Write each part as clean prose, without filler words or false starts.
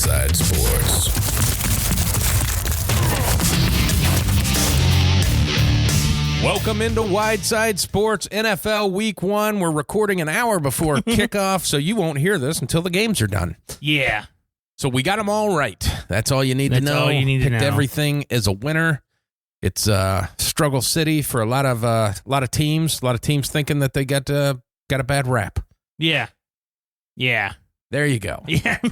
WideSide Sports. Welcome into WideSide Sports NFL Week 1. We're recording an hour before kickoff, so you won't hear this until the games are done. Yeah. So we got them all right. That's all you need to know. All you need to know. Picked everything as a winner. It's struggle city for a lot of teams. A lot of teams thinking that they got a bad rap. Yeah. Yeah. There you go. Yeah. All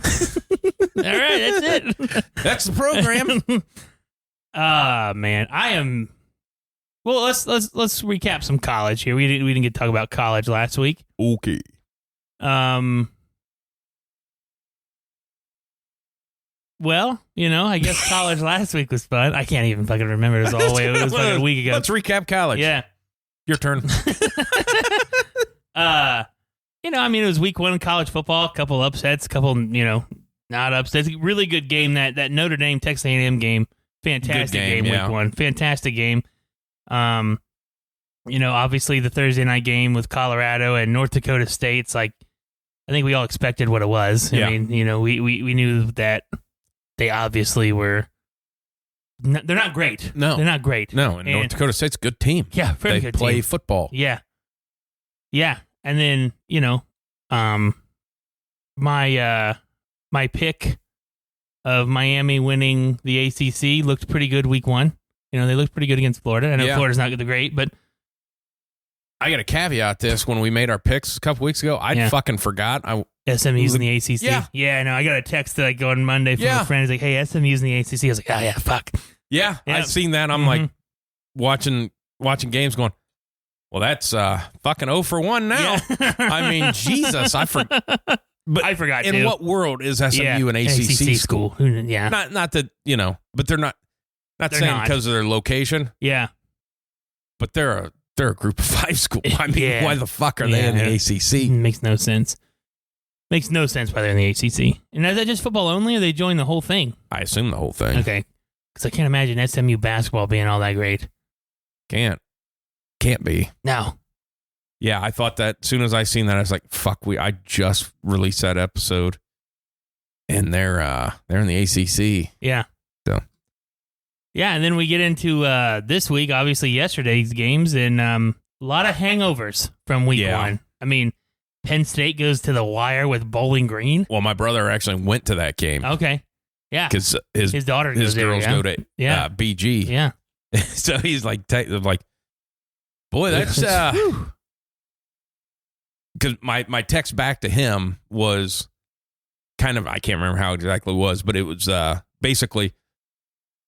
right, that's it. That's the program. Man, I am. Well, let's recap some college here. We didn't get to talk about college last week. Okay. Well, I guess college last week was fun. I can't even fucking remember. It was all the way. It was like a week ago. Let's recap college. Yeah. Your turn. It was week 1 in college football. A couple upsets, couple, not upsets. Really good game, that Notre Dame Texas A&M game. Fantastic game yeah. week 1. Fantastic game. Obviously the Thursday night game with Colorado and North Dakota State's like, I think we all expected what it was. Yeah. I mean, we knew that they obviously were. They're not great. No, they're not great. No, and North Dakota State's a good team. Yeah, very good team. They play football. Yeah, yeah, and then my pick of Miami winning the ACC looked pretty good week 1. They looked pretty good against Florida. I know Florida's not great, but I got to caveat this. When we made our picks a couple weeks ago, I fucking forgot. SMU's in the ACC. Yeah. Yeah, I know. I got a text like on Monday from a friend. He's like, hey, SMU's in the ACC. I was like, oh, yeah, fuck. Yeah, I've seen that. I'm like watching games going, well, that's fucking 0 for 1 now. Yeah. I mean, Jesus, I forgot. But I forgot, in too. what world is SMU an ACC school? Yeah. Not that, but they're not saying because of their location. Yeah. But they're a group of 5 school. I mean, why the fuck are they in the ACC? Makes no sense. Makes no sense why they're in the ACC. And is that just football only, or they join the whole thing? I assume the whole thing. Okay. Because I can't imagine SMU basketball being all that great. Can't be. No. Yeah, I thought that as soon as I seen that, I was like, fuck, I just released that episode. And they're in the ACC. Yeah. So. Yeah, and then we get into this week, obviously yesterday's games, and a lot of hangovers from week 1. I mean, Penn State goes to the wire with Bowling Green. Well, my brother actually went to that game. Okay. Yeah. Because his daughter his girls go to BG. Yeah. So he's like, boy, that's because my text back to him was kind of, I can't remember how exactly it was, but it was basically,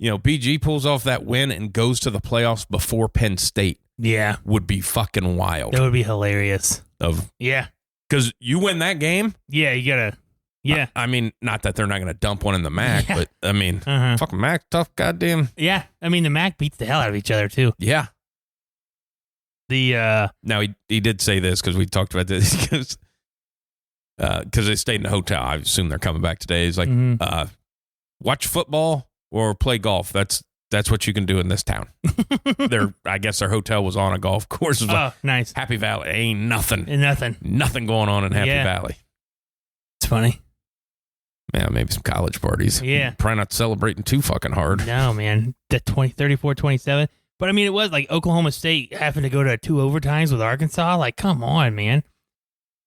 BG pulls off that win and goes to the playoffs before Penn State. Yeah. Would be fucking wild. That would be hilarious. Yeah. Because you win that game. Yeah, you gotta. Yeah. I mean, not that they're not going to dump one in the MAC, but I mean, fucking MAC, tough goddamn. Yeah. I mean, the MAC beats the hell out of each other, too. Yeah. Now, he did say this because we talked about this because they stayed in the hotel. I assume they're coming back today. He's like, watch football or play golf. That's what you can do in this town. I guess their hotel was on a golf course. It was like, nice. Happy Valley. Ain't nothing. Nothing going on in Happy Valley. It's funny. Yeah, maybe some college parties. Yeah. Probably not celebrating too fucking hard. No, man. The 34-27. But, I mean, it was like Oklahoma State having to go to 2 overtimes with Arkansas. Like, come on, man.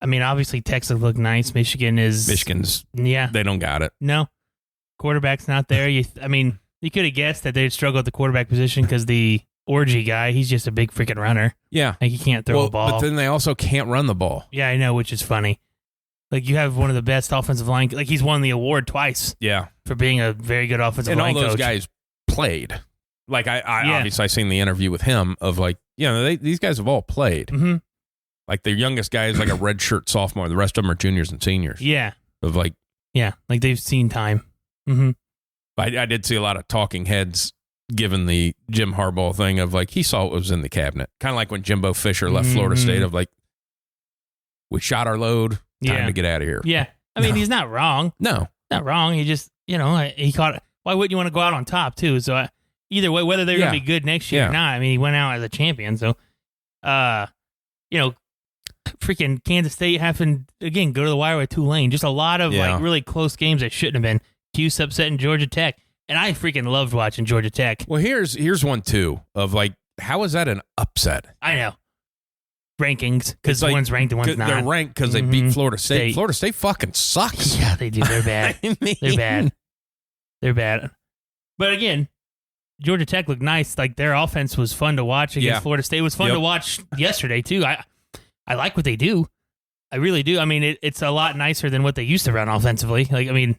I mean, obviously, Texas looked nice. Michigan's... They don't got it. No. Quarterback's not there. You could have guessed that they'd struggle at the quarterback position because the Orgy guy, he's just a big freaking runner. Yeah. Like, he can't throw a ball. But then they also can't run the ball. Yeah, I know, which is funny. Like, you have one of the best offensive line... Like, he's won the award twice. Yeah. For being a very good offensive line coach. And all those guys played. Like, I obviously, I seen the interview with him of, like, these guys have all played. Mm-hmm. Like, the youngest guy is, like, a redshirt sophomore. The rest of them are juniors and seniors. Yeah. Of, like... Yeah, like, they've seen time. Mm-hmm. I did see a lot of talking heads given the Jim Harbaugh thing of, like, he saw what was in the cabinet. Kind of like when Jimbo Fisher left Florida State of, like, we shot our load, time to get out of here. Yeah. I mean, he's not wrong. No. Not wrong. He just, he caught it. Why wouldn't you want to go out on top, too? So, either way, whether they're going to be good next year or not, I mean, he went out as a champion. So, freaking Kansas State having, again, go to the wire with Tulane. Just a lot of, like, really close games that shouldn't have been. Cuse upsetting Georgia Tech. And I freaking loved watching Georgia Tech. Well, here's one, too, of like, how is that an upset? I know. Rankings, because like, one's ranked and one's not. They're ranked because they beat Florida State. Florida State fucking sucks. Yeah, they do. They're bad. I mean, they're bad. They're bad. But again, Georgia Tech looked nice. Like, their offense was fun to watch against Florida State. It was fun to watch yesterday, too. I like what they do. I really do. I mean, it's a lot nicer than what they used to run offensively. Like, I mean,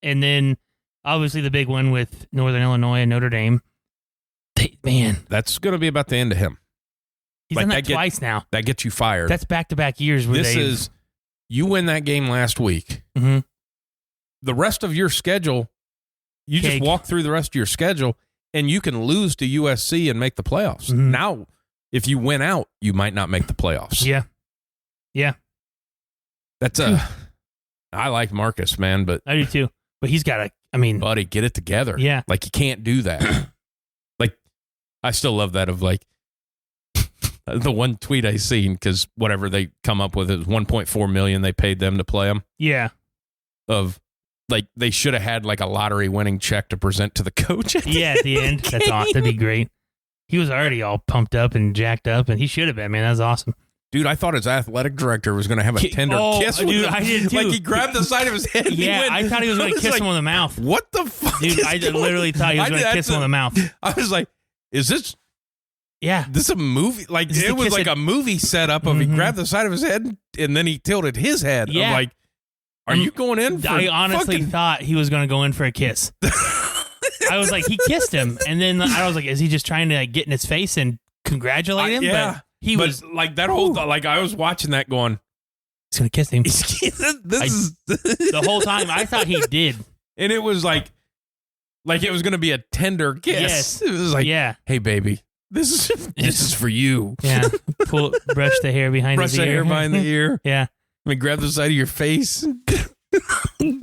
and then obviously the big one with Northern Illinois and Notre Dame. That's going to be about the end of him. He's done that twice now. That gets you fired. That's back-to-back years. You win that game last week. Mm-hmm. The rest of your schedule, just walk through the rest of your schedule, and you can lose to USC and make the playoffs. Mm-hmm. Now, if you win out, you might not make the playoffs. Yeah. Yeah. That's I like Marcus, man, but I do too. But he's got buddy, get it together. Yeah. Like, you can't do that. Like, I still love that of like, the one tweet I seen, because whatever they come up with is $1.4 million they paid them to play him. Yeah. Of like, they should have had like a lottery winning check to present to the coach. At the end. That's awesome. That'd be great. He was already all pumped up and jacked up, and he should have been, man. That was awesome. Dude, I thought his athletic director was going to have a tender kiss with him. I did too. Like, he grabbed the side of his head. Yeah, I thought he was going to kiss him on the mouth. What the fuck? Dude, I literally thought he was going to kiss him on the mouth. I was like, is this... Yeah. This is a movie. Like, it was like a movie setup of he grabbed the side of his head and then he tilted his head. Yeah. I'm like, are you going in for I honestly thought he was going to go in for a kiss. I was like, he kissed him. And then I was like, is he just trying to get in his face and congratulate him? Yeah. But he was like that whole, like, I was watching that going, he's going to kiss him. The whole time I thought he did. And it was like it was going to be a tender kiss. Yes. It was like, hey, baby. This is for you. Yeah. Brush the hair behind his ear. Brush the hair behind the ear. Yeah. I mean, grab the side of your face.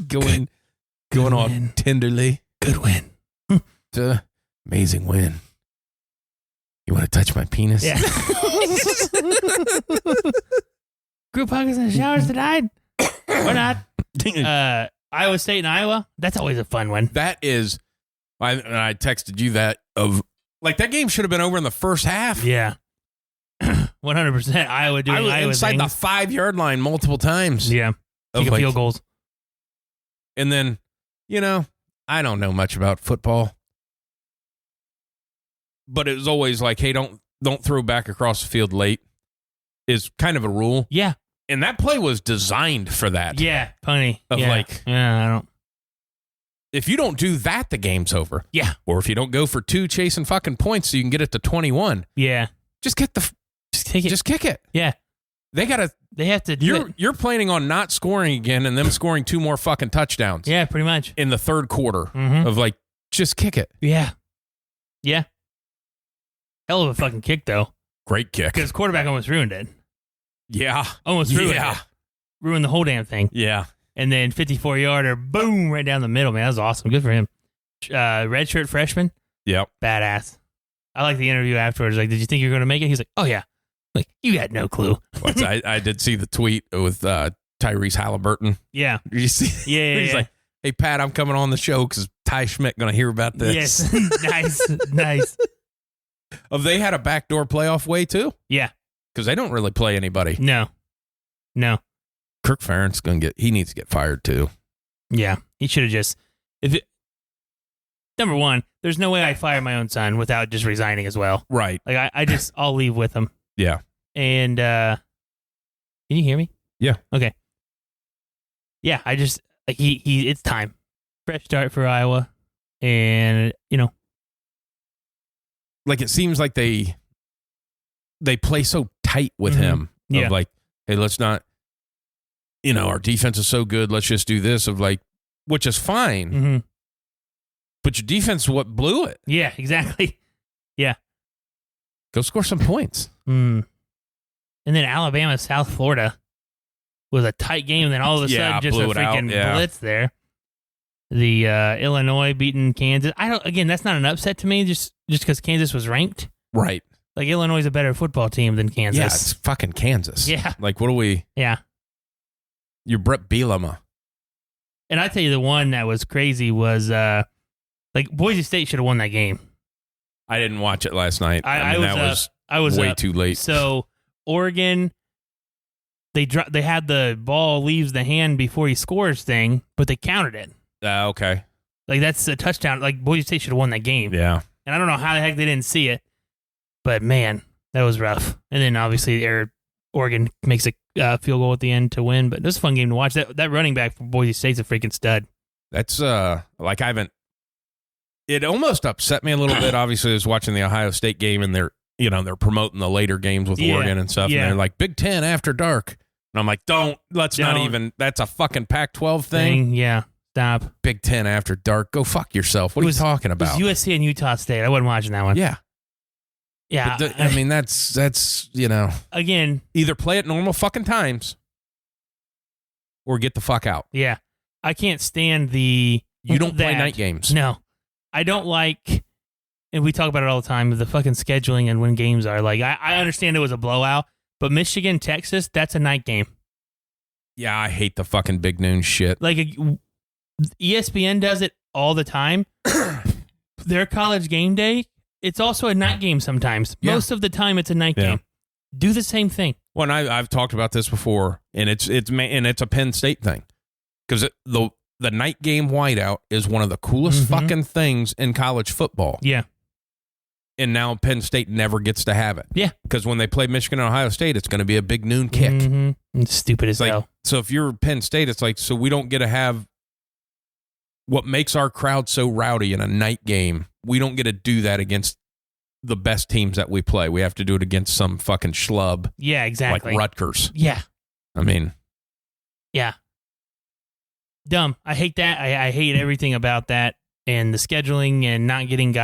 Going on tenderly. Good win. It's an amazing win. You want to touch my penis? Yeah. Group huggers in the showers tonight? Or not? Iowa State and Iowa. That's always a fun one. That is. I texted you that of. Like, that game should have been over in the first half. Yeah. 100% Iowa doing Iowa inside things. the 5-yard line multiple times. Yeah. Kicking field goals. And then, I don't know much about football. But it was always like, hey, don't throw back across the field late is kind of a rule. Yeah. And that play was designed for that. Yeah. Funny. Of I don't. If you don't do that, the game's over. Yeah. Or if you don't go for 2 chasing fucking points so you can get it to 21. Yeah. Just kick it. Yeah. They have to do it. You're planning on not scoring again and them scoring 2 more fucking touchdowns. Yeah, pretty much. In the third quarter of like, just kick it. Yeah. Yeah. Hell of a fucking kick, though. Great kick. Because quarterback almost ruined it. Yeah. Almost ruined it. Ruined the whole damn thing. Yeah. And then 54-yarder, boom, right down the middle, man. That was awesome. Good for him. Redshirt freshman. Yep. Badass. I like the interview afterwards. Like, did you think you were going to make it? He's like, oh, yeah. Like, you had no clue. I did see the tweet with Tyrese Halliburton. Yeah. Did you see? Yeah. He's like, hey, Pat, I'm coming on the show because Ty Schmidt going to hear about this. Yes. Nice. They had a backdoor playoff way, too? Yeah. Because they don't really play anybody. No. Kirk Ferentz he needs to get fired too. Yeah, he should have just. Number one, there's no way I fire my own son without just resigning as well. Right. Like I'll leave with him. Yeah. And can you hear me? Yeah. Okay. Yeah, I just it's time. Fresh start for Iowa, and like it seems like they play so tight with him. Yeah. Of like, hey, let's not. Our defense is so good. Let's just do this. Of like, which is fine. Mm-hmm. But your defense is what blew it. Yeah, exactly. Yeah. Go score some points. And then Alabama, South Florida was a tight game. And then all of a sudden, just a freaking blitz there. The Illinois beating Kansas. Again, that's not an upset to me. Just because Kansas was ranked. Right. Like Illinois is a better football team than Kansas. Yeah, it's fucking Kansas. Yeah. Like, what are we? Yeah. You're Brett Bielema. And I tell you, the one that was crazy was Boise State should have won that game. I didn't watch it last night. I was way up. too late. So Oregon, they had the ball leaves the hand before he scores thing, but they counted it. Okay. Like, that's a touchdown. Like, Boise State should have won that game. Yeah. And I don't know how the heck they didn't see it, but man, that was rough. And then obviously Oregon makes a field goal at the end to win, but it was a fun game to watch. That running back for Boise State's a freaking stud. That's it almost upset me a little bit. Obviously, I was watching the Ohio State game, and they're promoting the later games with Oregon and stuff, and they're like, Big Ten after dark. And I'm like, let's not even, that's a fucking Pac-12 thing. Yeah, stop. Big Ten after dark. Go fuck yourself. What are you talking about? It was USC and Utah State. I wasn't watching that one. Yeah. Yeah. I mean, that's again, either play at normal fucking times or get the fuck out. Yeah. I can't stand you don't play night games. No. I don't like, and we talk about it all the time, the fucking scheduling and when games are. Like, I understand it was a blowout, but Michigan, Texas, that's a night game. Yeah, I hate the fucking big noon shit. Like, ESPN does it all the time. Their college game day, it's also a night game sometimes. Yeah. Most of the time, it's a night game. Do the same thing. Well, and I've talked about this before, and it's a Penn State thing. Because the night game whiteout is one of the coolest fucking things in college football. Yeah. And now Penn State never gets to have it. Yeah. Because when they play Michigan and Ohio State, it's going to be a big noon kick. Mm-hmm. It's stupid as hell. So if you're Penn State, it's like, so we don't get to have what makes our crowd so rowdy in a night game. We don't get to do that against the best teams that we play. We have to do it against some fucking schlub. Yeah, exactly. Like Rutgers. Yeah. I mean. Yeah. Dumb. I hate that. I hate everything about that, and the scheduling and not getting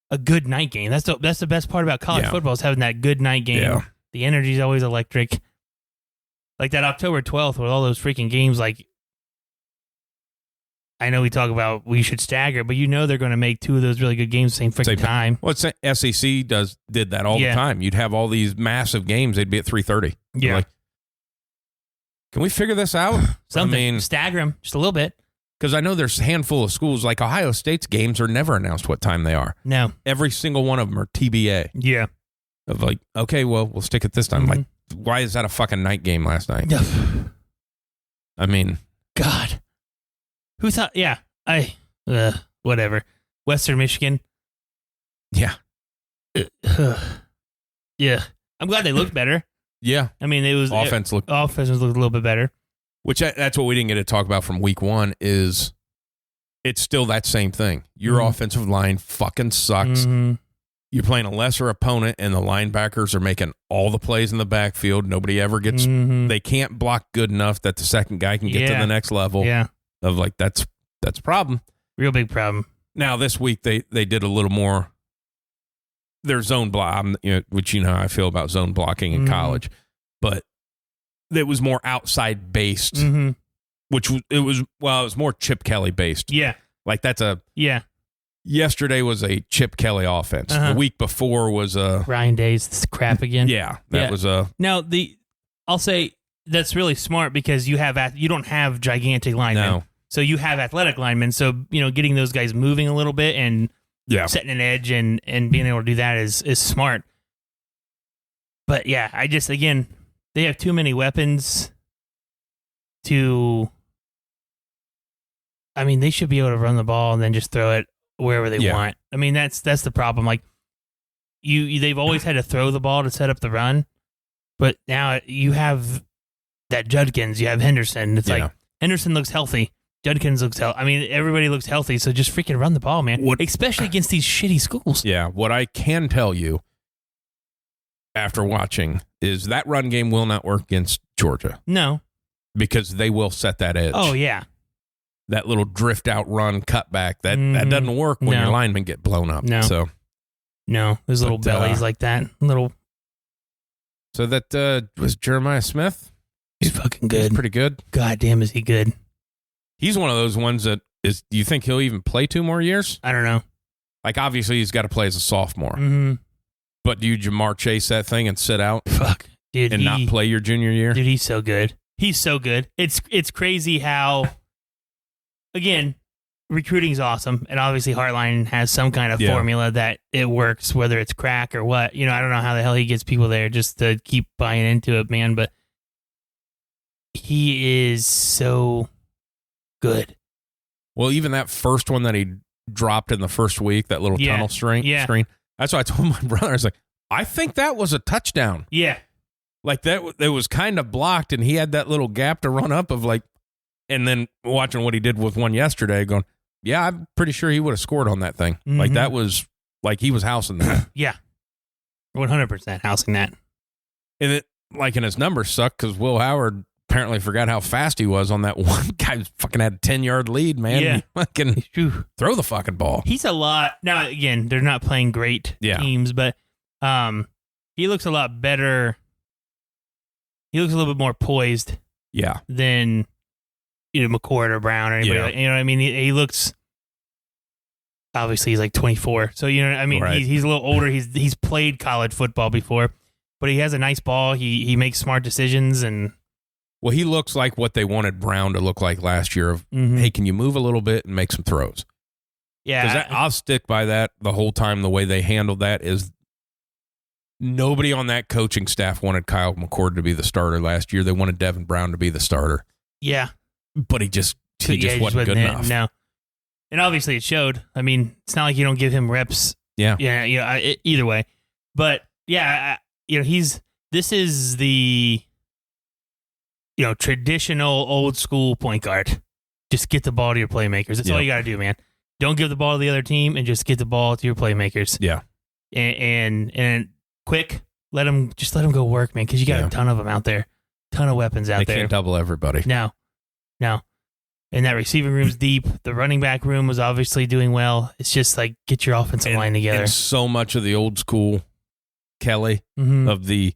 a good night game. That's the best part about college football is having that good night game. Yeah. The energy's always electric. Like that October 12th with all those freaking games. Like, I know we talk about we should stagger, but they're going to make two of those really good games the same freaking time. Well, SEC did that all the time. You'd have all these massive games. They'd be at 3:30. Yeah. Like, can we figure this out? Something. I mean, stagger them just a little bit. Because I know there's a handful of schools, like Ohio State's games are never announced what time they are. No. Every single one of them are TBA. Yeah. Of like, okay, well, we'll stick it this time. Like, why is that a fucking night game last night? I mean. God. Who thought, whatever. Western Michigan. Yeah. Yeah. I'm glad they looked better. Yeah. I mean, offense looked a little bit better. Which that's what we didn't get to talk about from week one is it's still that same thing. Your offensive line fucking sucks. Mm-hmm. You're playing a lesser opponent and the linebackers are making all the plays in the backfield. Nobody ever gets, they can't block good enough that the second guy can get to the next level. Yeah. Of like, that's a problem. Real big problem. Now this week they did a little more. Their zone block, which how I feel about zone blocking in college, but it was more outside based, which it was more Chip Kelly based. Yeah, like that's Yesterday was a Chip Kelly offense. The week before was a Ryan Day's crap again. Yeah, that was a. Now I'll say that's really smart because you don't have gigantic linemen, no. So you have athletic linemen. So getting those guys moving a little bit and. Yeah. Setting an edge and being able to do that is smart. But yeah, they have too many weapons they should be able to run the ball and then just throw it wherever they want. I mean, that's the problem. Like they've always had to throw the ball to set up the run, but now you have that Judkins, you have Henderson. It's like Henderson looks healthy. Judkins looks healthy. I mean, everybody looks healthy, so just freaking run the ball, man. Especially against these shitty schools. Yeah, what I can tell you after watching is that run game will not work against Georgia. No. Because they will set that edge. Oh, yeah. That little drift out run cutback, that doesn't work when your linemen get blown up. No. No, there's little bellies like that. So that was Jeremiah Smith. He's fucking good. He's pretty good. God damn, is he good. He's one of those ones that is, do you think he'll even play 2 more years? I don't know. Like, obviously, he's got to play as a sophomore. Mm-hmm. But do you Jamar Chase that thing and sit out? Fuck. Dude, and not play your junior year? Dude, he's so good. He's so good. It's crazy how, again, recruiting's awesome, and obviously Hartline has some kind of formula that it works, whether it's crack or what. I don't know how the hell he gets people there just to keep buying into it, man, but he is so good. Well, even that first one that he dropped in the first week, that little tunnel screen. That's why I told my brother, I was like, I think that was a touchdown. Yeah. Like that, it was kind of blocked, and he had that little gap to run up of like, and then watching what he did with one yesterday, going, yeah, I'm pretty sure he would have scored on that thing. Mm-hmm. Like that was, like he was housing that. Yeah. 100% housing that. And it, like, and his numbers suck because Will Howard apparently forgot how fast he was on that one guy. Fucking had a 10-yard lead, man. Yeah. He fucking throw the fucking ball. He's a lot. Now, again, they're not playing great teams, but he looks a lot better. He looks a little bit more poised. Yeah. Than McCord or Brown or anybody. Like, you know what I mean? He looks. Obviously, he's like 24, so I mean, right. He's a little older. He's played college football before, but he has a nice ball. He makes smart decisions, and well, he looks like what they wanted Brown to look like last year. Of hey, can you move a little bit and make some throws? Yeah, I'll stick by that the whole time. The way they handled that is nobody on that coaching staff wanted Kyle McCord to be the starter last year. They wanted Devin Brown to be the starter. Yeah, but he just wasn't good enough. No. And obviously it showed. I mean, it's not like you don't give him reps. Yeah. Yeah. Either way. But yeah, this is the, traditional old school point guard. Just get the ball to your playmakers. That's all you got to do, man. Don't give the ball to the other team and just get the ball to your playmakers. Yeah. And quick, let them go work, man. Cause you got a ton of them out there, ton of weapons out there. They can't double everybody. No. And that receiving room's deep. The running back room was obviously doing well. It's just like, get your offensive line together. And so much of the old school Kelly of the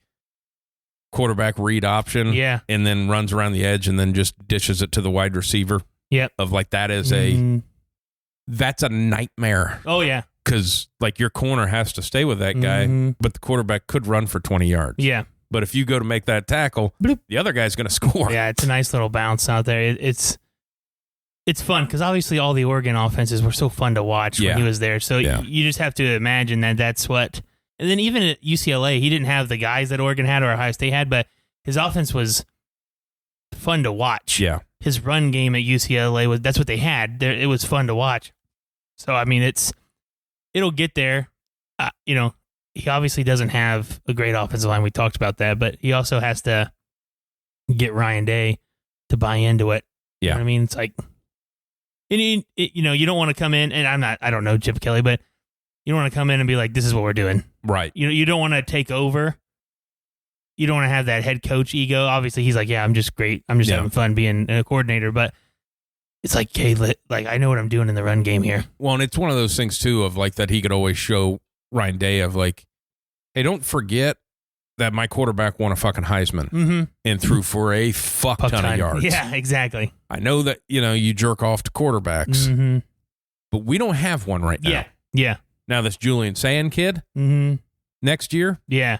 quarterback read option. Yeah. And then runs around the edge and then just dishes it to the wide receiver. Yep. Of like, that is that's a nightmare. Oh, yeah. Because like your corner has to stay with that guy, but the quarterback could run for 20 yards. Yeah. But if you go to make that tackle, the other guy's going to score. Yeah, it's a nice little bounce out there. It's fun because obviously all the Oregon offenses were so fun to watch when he was there. So you just have to imagine that's what. And then even at UCLA, he didn't have the guys that Oregon had or Ohio State had, but his offense was fun to watch. Yeah. His run game at UCLA that's what they had. It was fun to watch. So I mean, it'll get there. He obviously doesn't have a great offensive line. We talked about that, but he also has to get Ryan Day to buy into it. Yeah. You know what I mean, it's like. And you don't want to come in, and I don't know Chip Kelly, but you don't want to come in and be like, this is what we're doing. Right. You don't want to take over. You don't want to have that head coach ego. Obviously, he's like, yeah, I'm just great. I'm just having fun being a coordinator. But it's like, hey, I know what I'm doing in the run game here. Well, and it's one of those things, too, of like that he could always show Ryan Day of like, hey, don't forget that my quarterback won a fucking Heisman and threw for a fuck ton of yards. Yeah, exactly. I know that, you jerk off to quarterbacks, but we don't have one right now. Yeah. Now this Julian Sand kid next year. Yeah.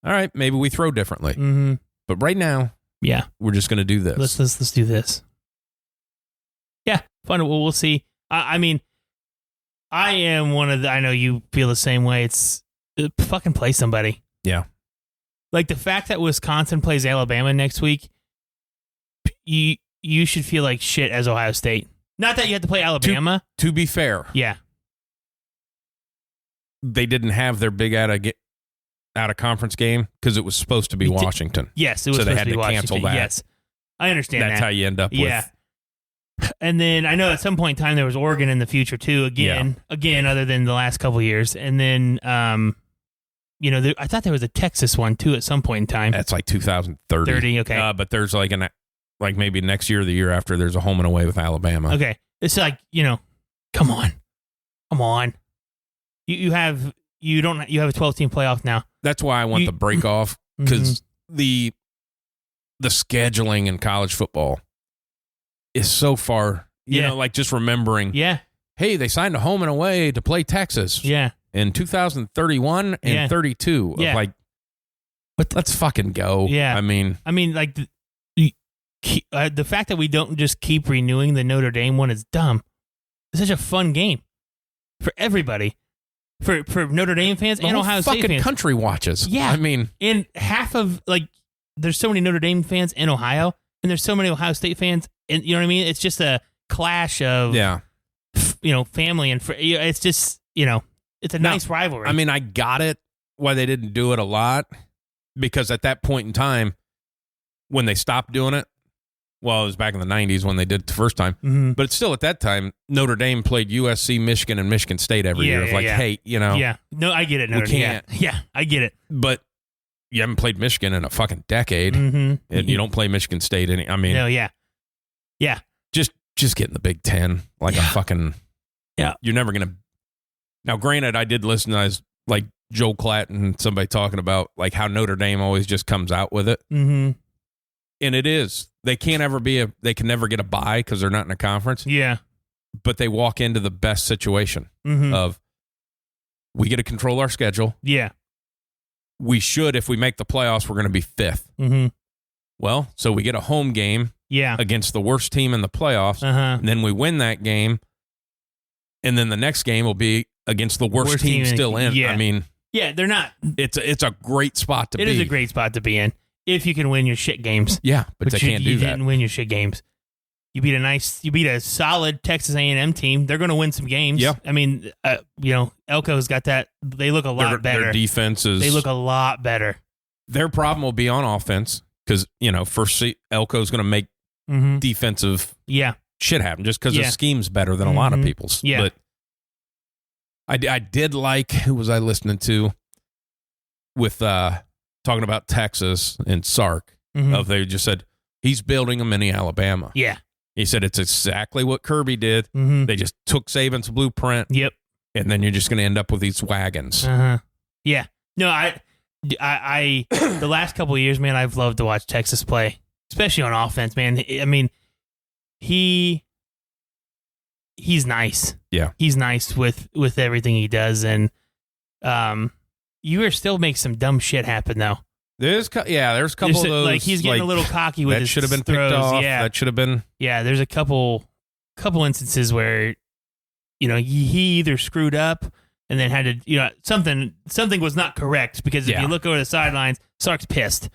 All right. Maybe we throw differently, but right now, we're just going to do this. Let's do this. Yeah. Fun. We'll see. I mean, I am I know you feel the same way. It's fucking play somebody. Yeah. Like the fact that Wisconsin plays Alabama next week, you should feel like shit as Ohio State. Not that you have to play Alabama. To be fair. Yeah. They didn't have their big out of conference game because it was supposed to be Washington. Yes, it was so supposed they had to be Washington. Cancel that. Yes. I understand That's how you end up with. And then I know at some point in time there was Oregon in the future too, again, other than the last couple of years. And then I thought there was a Texas one too at some point in time. That's like 2030. Okay. But there's like maybe next year or the year after, there's a home and away with Alabama. Okay. It's like, come on. You have a 12-team playoff now. That's why I want the break off because the scheduling in college football is so far, like just remembering. Yeah. Hey, they signed a home and away to play Texas. Yeah. In 2031 and 32. Yeah. Like, let's fucking go. Yeah. I mean, like the fact that we don't just keep renewing the Notre Dame one is dumb. It's such a fun game for everybody, for Notre Dame fans and Ohio State fucking fans. Country watches. Yeah, I mean, and half of there's so many Notre Dame fans in Ohio, and there's so many Ohio State fans, and you know what I mean. It's just a clash of family and it's just it's a nice rivalry. I mean, I got it why they didn't do it a lot, because at that point in time, when they stopped doing it, well, it was back in the 90s when they did it the first time. Mm-hmm. But still, at that time, Notre Dame played USC, Michigan, and Michigan State every year. Hey, Yeah. No, I get it. We can't. Yeah, I get it. But you haven't played Michigan in a fucking decade. Mm-hmm. And you don't play Michigan State. No, yeah. Yeah. Just get in the Big Ten. Like a fucking... Yeah. You're never going to... Now, granted, I did listen to Joel Klatt and somebody talking about how Notre Dame always just comes out with it. Mm-hmm. And it is. They can't ever they can never get a bye because they're not in a conference. Yeah. But they walk into the best situation mm-hmm. of, we get to control our schedule. Yeah. We should, if we make the playoffs, we're going to be fifth. Mm-hmm. Well, so we get a home game against the worst team in the playoffs. Uh-huh. And then we win that game. And then the next game will be against the worst team still in. Yeah. I mean, yeah, they're not. It's a great spot to be. It is a great spot to be in if you can win your shit games. Yeah, but they can't do that. You didn't win your shit games. You beat a solid Texas A&M team. They're going to win some games. Yeah. I mean, Elko's got that. They look a lot better. Their defense is. They look a lot better. Their problem will be on offense because first Elko's going to make mm-hmm. defensive shit happen just because his scheme's better than a lot of people's. Yeah. But I did who was I listening to with talking about Texas and Sark. Mm-hmm. They just said he's building a mini Alabama. Yeah. He said it's exactly what Kirby did. Mm-hmm. They just took Saban's blueprint. Yep. And then you're just going to end up with these wagons. Uh-huh. Yeah. No, I the last couple of years, man, I've loved to watch Texas play, especially on offense, man. I mean, he's nice. Yeah. He's nice with everything he does. And still make some dumb shit happen, though. There's a couple of those. He's getting a little cocky with his throws. That should have been picked off. Yeah. That should have been. Yeah, there's a couple instances where, he either screwed up and then had to, something was not correct, because if you look over the sidelines, Sark's pissed,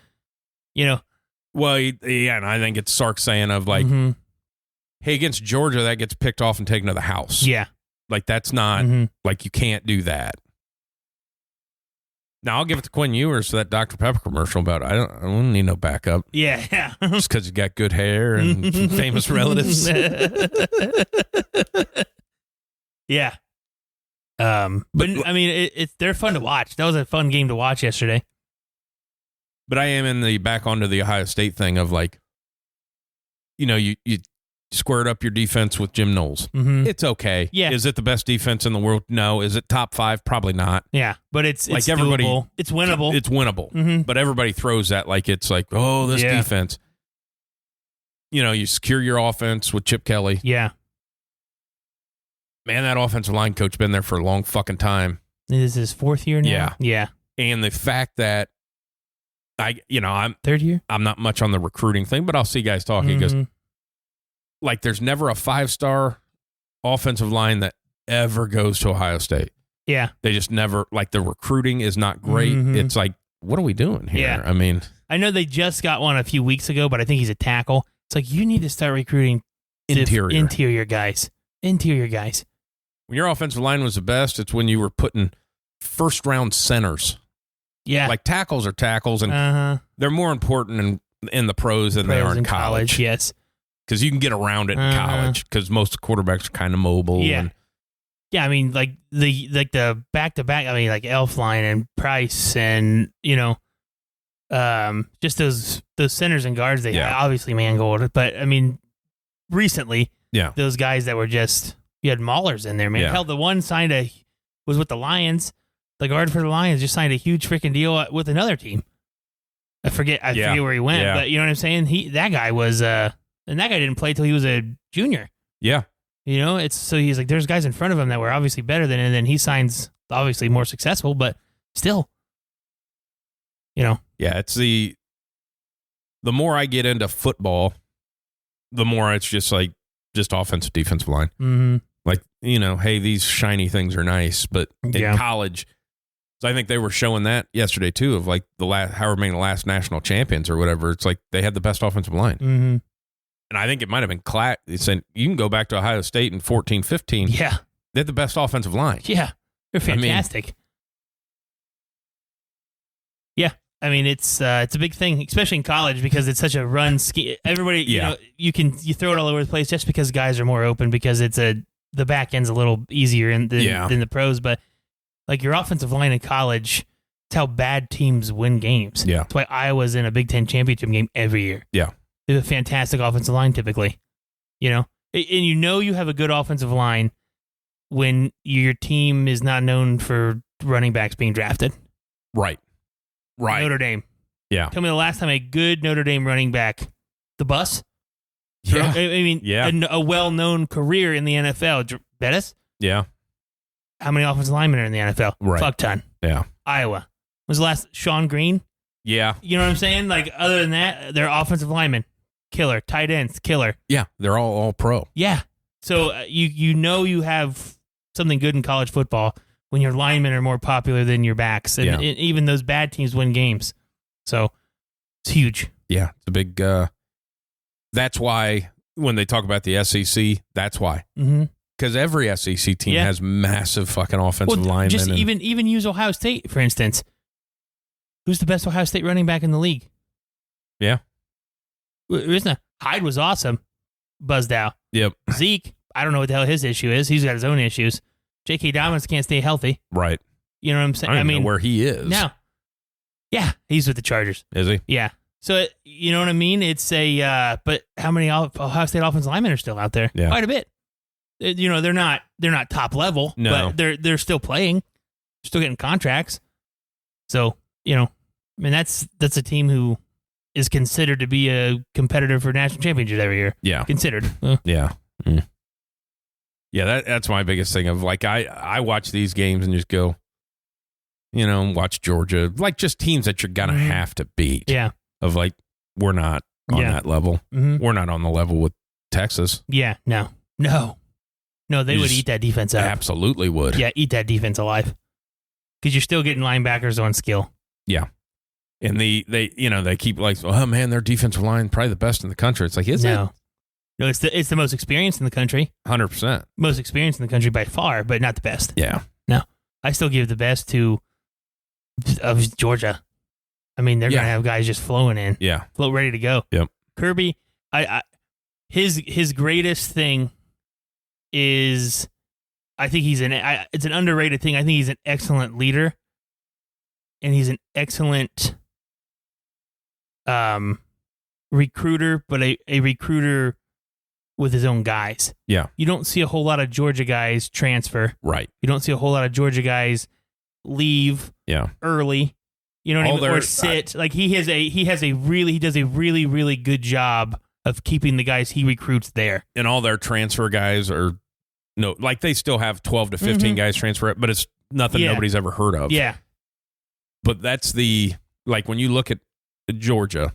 Well, and I think it's Sark saying of mm-hmm. hey, against Georgia, that gets picked off and taken to the house. Yeah. That's not, mm-hmm. you can't do that. Now, I'll give it to Quinn Ewers for that Dr. Pepper commercial about I don't need no backup. Yeah. Just because you got good hair and famous relatives. Yeah. But I mean, they're fun to watch. That was a fun game to watch yesterday. But I am back onto the Ohio State thing of you squared up your defense with Jim Knowles. Mm-hmm. It's okay. Yeah. Is it the best defense in the world? No. Is it top 5? Probably not. Yeah. But it's everybody. Doable. It's winnable. It's winnable. Mm-hmm. But everybody throws that this defense. You secure your offense with Chip Kelly. Yeah. Man, that offensive line coach been there for a long fucking time. This is his 4th year now? Yeah. Yeah. And the fact that I'm 3rd year? I'm not much on the recruiting thing, but I'll see guys talking. Mm-hmm. He goes, there's never a 5-star offensive line that ever goes to Ohio State. Yeah. They just never, the recruiting is not great. Mm-hmm. It's what are we doing here? Yeah. I mean, I know they just got one a few weeks ago, but I think he's a tackle. It's you need to start recruiting interior guys. Interior guys. When your offensive line was the best, it's when you were putting first-round centers. Yeah. Tackles are tackles, and they're more important in the pros than they are in college. Yes. Because you can get around it in college, because most quarterbacks are kind of mobile. Yeah. Yeah, I mean, the back-to-back, I mean, Elfline and Price and, just those centers and guards, they obviously Mangold. But, I mean, recently, those guys that were just, you had Maulers in there, man. Yeah. Hell, the one was with the Lions. The guard for the Lions just signed a huge freaking deal with another team. I forget where he went, but you know what I'm saying? That guy was, and that guy didn't play till he was a junior. Yeah. So he's there's guys in front of him that were obviously better than him, and then he signs obviously more successful, but still, Yeah, it's the more I get into football, the more it's just offensive, defensive line. Mm-hmm. Like, hey, these shiny things are nice, but in college, so I think they were showing that yesterday too, of like however many last national champions or whatever. It's like they had the best offensive line. Mm-hmm. And I think it might have been saying you can go back to Ohio State in 14-15. Yeah. They had the best offensive line. Yeah. They're fantastic. I mean, it's a big thing, especially in college, because it's such a run scheme. Everybody, you throw it all over the place just because guys are more open, because the back end's a little easier than the pros. But like your offensive line in college, it's how bad teams win games. Yeah. That's why Iowa's in a Big Ten championship game every year. Yeah. They have a fantastic offensive line typically, and you have a good offensive line when your team is not known for running backs being drafted. Right. Notre Dame. Yeah. Tell me the last time a good Notre Dame running back, the bus? Yeah. I mean, a well-known career in the NFL. Bettis? Yeah. How many offensive linemen are in the NFL? Right. Fuck ton. Yeah. Iowa. Was the last Sean Green? Yeah. You know what I'm saying? Like, other than that, they're offensive linemen. Killer. Tight ends. Killer. Yeah. They're all pro. Yeah. So you have something good in college football when your linemen are more popular than your backs. And even those bad teams win games. So it's huge. Yeah. It's a big, that's why when they talk about the SEC, that's why. Mm-hmm. Because every SEC team has massive fucking offensive linemen. Just even use Ohio State, for instance. Who's the best Ohio State running back in the league? Yeah. Hyde was awesome. Buzzed out. Yep. Zeke, I don't know what the hell his issue is. He's got his own issues. J.K. Dobbins can't stay healthy. Right. You know what I'm saying? I don't even know where he is. No. Yeah, he's with the Chargers. Is he? Yeah. So, you know what I mean? It's but how many Ohio State offensive linemen are still out there? Yeah. Quite a bit. They're not top level, no. but they're still playing, still getting contracts. So, that's a team who is considered to be a competitor for national championships every year. Yeah. Considered. Yeah. Mm. Yeah, that's my biggest thing of like I watch these games and just go, watch Georgia, like just teams that you're gonna have to beat. Yeah. Of like, we're not on that level. Mm-hmm. We're not on the level with Texas. Yeah, no, they would eat that defense up. Absolutely would. Yeah, eat that defense alive. Because you're still getting linebackers on skill. Yeah. And they keep like, oh man, their defensive line probably the best in the country. It's like, is it? No, it's the most experienced in the country. 100%. Most experienced in the country by far, but not the best. Yeah. No, I still give the best of Georgia. I mean, they're gonna have guys just flowing in. Yeah. Float ready to go. Yep. Kirby, his greatest thing is, I think it's an underrated thing. I think he's an excellent leader, and he's an excellent recruiter, but a recruiter with his own guys. Yeah. You don't see a whole lot of Georgia guys transfer. Right. You don't see a whole lot of Georgia guys leave early. You know what I mean? Or sit. Like he does a really, really good job of keeping the guys he recruits there. And all their transfer guys like they still have 12 to 15 guys transfer it, but it's nothing nobody's ever heard of. Yeah. But that's when you look at Georgia,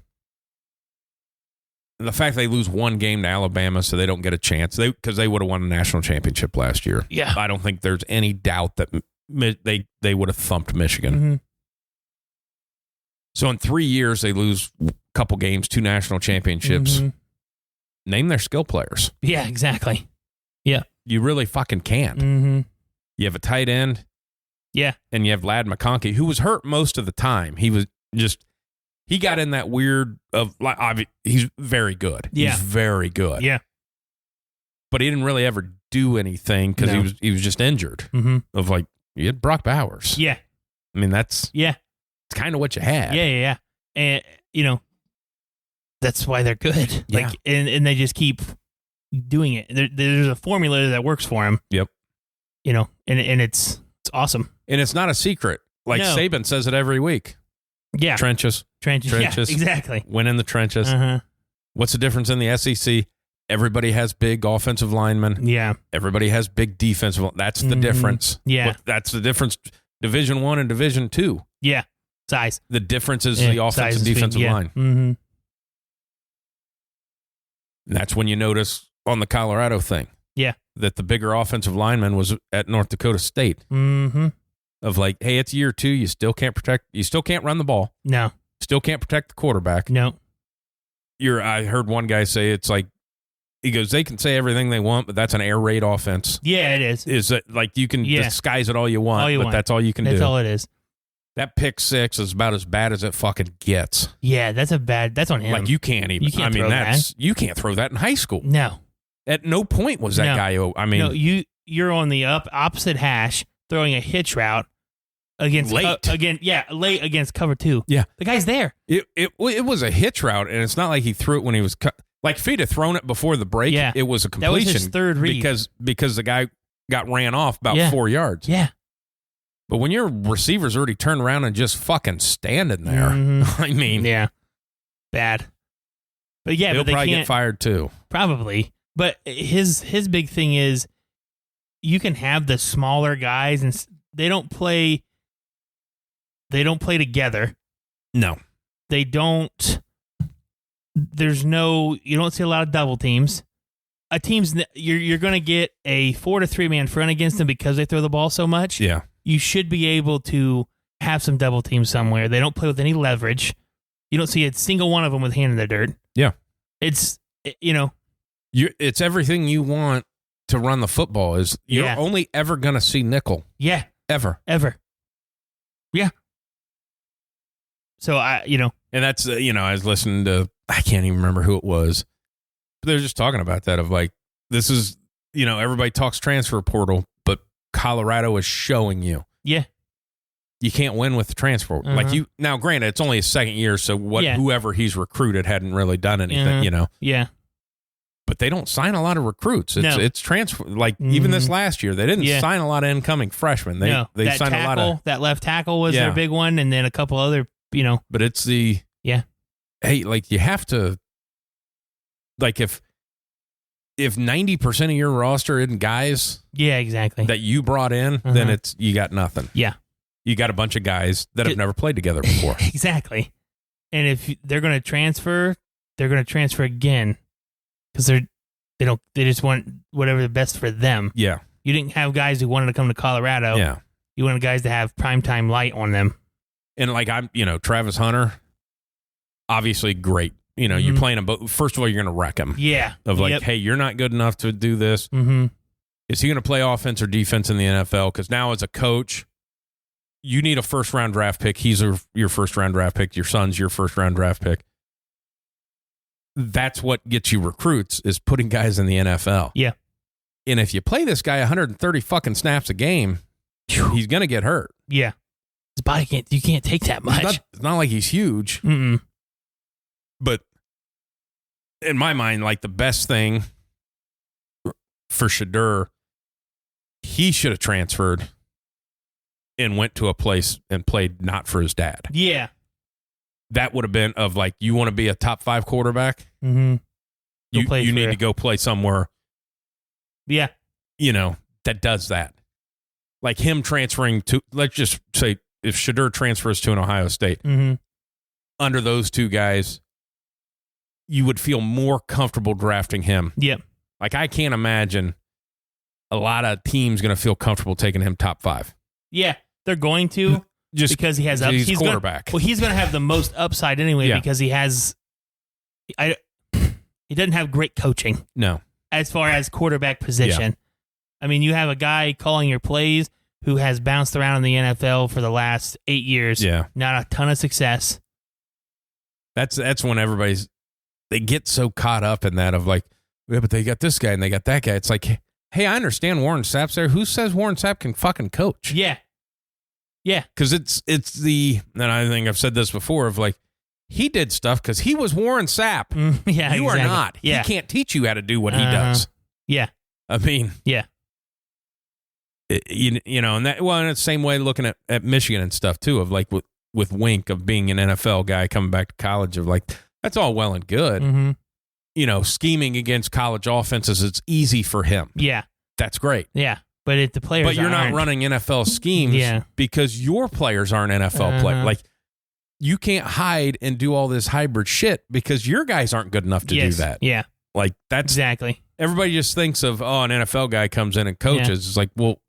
the fact they lose one game to Alabama so they don't get a chance, because they would have won a national championship last year. Yeah. I don't think there's any doubt that they would have thumped Michigan. Mm-hmm. So in 3 years, they lose a couple games, 2 national championships. Mm-hmm. Name their skill players. Yeah, exactly. Yeah. You really fucking can't. Mm-hmm. You have a tight end. Yeah. And you have Lad McConkey, who was hurt most of the time. He got in that weird of, like, he's very good. Yeah. He's very good. Yeah. But he didn't really ever do anything because he was just injured. Mm-hmm. Of like, you had Brock Bowers. Yeah. I mean, it's kind of what you had. Yeah. And, that's why they're good. Yeah. Like, and they just keep doing it. There's a formula that works for them. Yep. And it's awesome. And it's not a secret. Like Saban says it every week. Yeah. Trenches. Yeah, exactly. Win in the trenches. Uh-huh. What's the difference in the SEC? Everybody has big offensive linemen. Yeah. Everybody has big defensive. That's the difference. Yeah. That's the difference. Division I and Division II. Yeah. Size. The difference is the offensive defensive line. Mm-hmm. And that's when you notice on the Colorado thing. Yeah. That the bigger offensive lineman was at North Dakota State. Mm-hmm. Of like, hey, it's year 2. You still can't run the ball. No. Still can't protect the quarterback. No. I heard one guy say it's like, he goes, they can say everything they want, but that's an air raid offense. Yeah, it is. Is that like you can disguise it all you want, but that's all you can do. That's all it is. That pick 6 is about as bad as it fucking gets. Yeah, that's on him. Like you can't even. You can't throw that in high school. No. At no point was that guy. No, you're on the opposite hash throwing a hitch route against late against cover 2. Yeah, the guy's there. It was a hitch route, and it's not like he threw it when he was cut. Like if he'd have thrown it before the break, it was a completion. That was his third read because the guy got ran off about 4 yards. Yeah. But when your receiver's already turned around and just fucking standing there, I mean, bad. But yeah, he'll but they probably can't get fired too. Probably. But his big thing is you can have the smaller guys and they don't play together. No. They don't. You don't see a lot of double teams. You're going to get a 4 to 3 man front against them because they throw the ball so much. Yeah. You should be able to have some double teams somewhere. They don't play with any leverage. You don't see a single one of them with hand in the dirt. Yeah. It's everything you want to run the football. You're only ever going to see nickel. Yeah. Ever. Yeah. So and that's I was listening to, I can't even remember who it was, but they're just talking about that of like, this is, everybody talks transfer portal, but Colorado is showing you. Yeah. You can't win with the transfer. Now granted, it's only his second year, so whoever he's recruited hadn't really done anything, Yeah. But they don't sign a lot of recruits. It's transfer. Like even this last year, they didn't sign a lot of incoming freshmen. They signed a lot of that left tackle was their big one, and then a couple other, But it's hey, like you have to, like if 90% of your roster isn't guys, exactly, that you brought in, then you got nothing. Yeah, you got a bunch of guys that have never played together before. Exactly, and if they're going to transfer, they're going to transfer again because they just want whatever the best for them. Yeah, you didn't have guys who wanted to come to Colorado. Yeah, you wanted guys to have primetime light on them. And like Travis Hunter, obviously great. You're playing him, but first of all, you're going to wreck him. Yeah. Of like, hey, you're not good enough to do this. Mm-hmm. Is he going to play offense or defense in the NFL? Because now as a coach, you need a first-round draft pick. He's your first-round draft pick. Your son's your first-round draft pick. That's what gets you recruits, is putting guys in the NFL. Yeah. And if you play this guy 130 fucking snaps a game, he's going to get hurt. Yeah. His body you can't take that much. It's not like he's huge. Mm-mm. But in my mind, like the best thing for Shedeur, he should have transferred and went to a place and played not for his dad. Yeah. That would have been of like, you want to be a top 5 quarterback? Mm-hmm. You need to go play somewhere. Yeah. That does that. Like him transferring to, let's just say, if Shedeur transfers to an Ohio State, under those two guys, you would feel more comfortable drafting him. Yep. Like I can't imagine a lot of teams going to feel comfortable taking him top 5. Yeah, they're going to just because he has he's quarterback. He's going to have the most upside anyway because he has. He doesn't have great coaching. No, as far as quarterback position. Yeah. I mean, you have a guy calling your plays who has bounced around in the NFL for the last 8 years. Yeah, not a ton of success. That's when they get so caught up in that of like, yeah, but they got this guy and they got that guy. It's like, hey, I understand Warren Sapp's there. Who says Warren Sapp can fucking coach? Yeah. Yeah. Because it's and I think I've said this before, of like, he did stuff because he was Warren Sapp. Yeah, you exactly. are not. Yeah. He can't teach you how to do what he does. Yeah. I mean. Yeah. And that, well, and it's the same way looking at Michigan and stuff too, of like with Wink, of being an NFL guy coming back to college, of like, that's all well and good. Mm-hmm. Scheming against college offenses, it's easy for him. Yeah. That's great. Yeah. But if the players But you're not running NFL schemes because your players aren't NFL players. Like, you can't hide and do all this hybrid shit because your guys aren't good enough to do that. Yeah. Like, that's exactly. Everybody just thinks of, an NFL guy comes in and coaches. Yeah. It's like, well,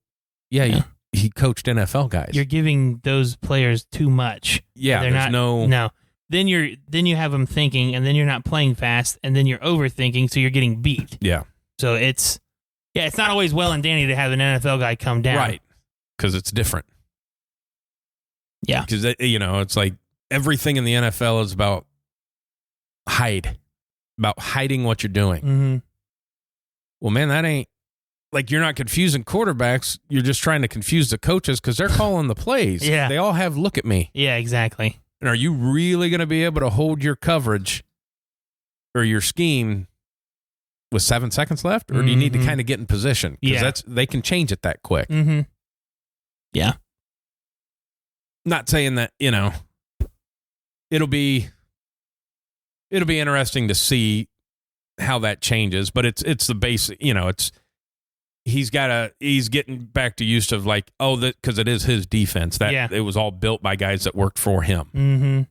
yeah. He coached NFL guys. You're giving those players too much. Yeah, they're no. Then you have them thinking, and then you're not playing fast, and then you're overthinking, so you're getting beat. Yeah. So it's not always well and dandy to have an NFL guy come down, right? Because it's different. Yeah. Because it's like everything in the NFL is about hiding what you're doing. Mm-hmm. Well, man, that ain't. Like, you're not confusing quarterbacks. You're just trying to confuse the coaches because they're calling the plays. Yeah. They all have look at me. Yeah, exactly. And are you really going to be able to hold your coverage or your scheme with 7 seconds left? Or do you need to kind of get in position? Because they can change it that quick. Mm-hmm. Yeah. Not saying that, it'll be interesting to see how that changes. But it's the basic, he's getting back to used to like, because it is his defense that it was all built by guys that worked for him. Mm-hmm.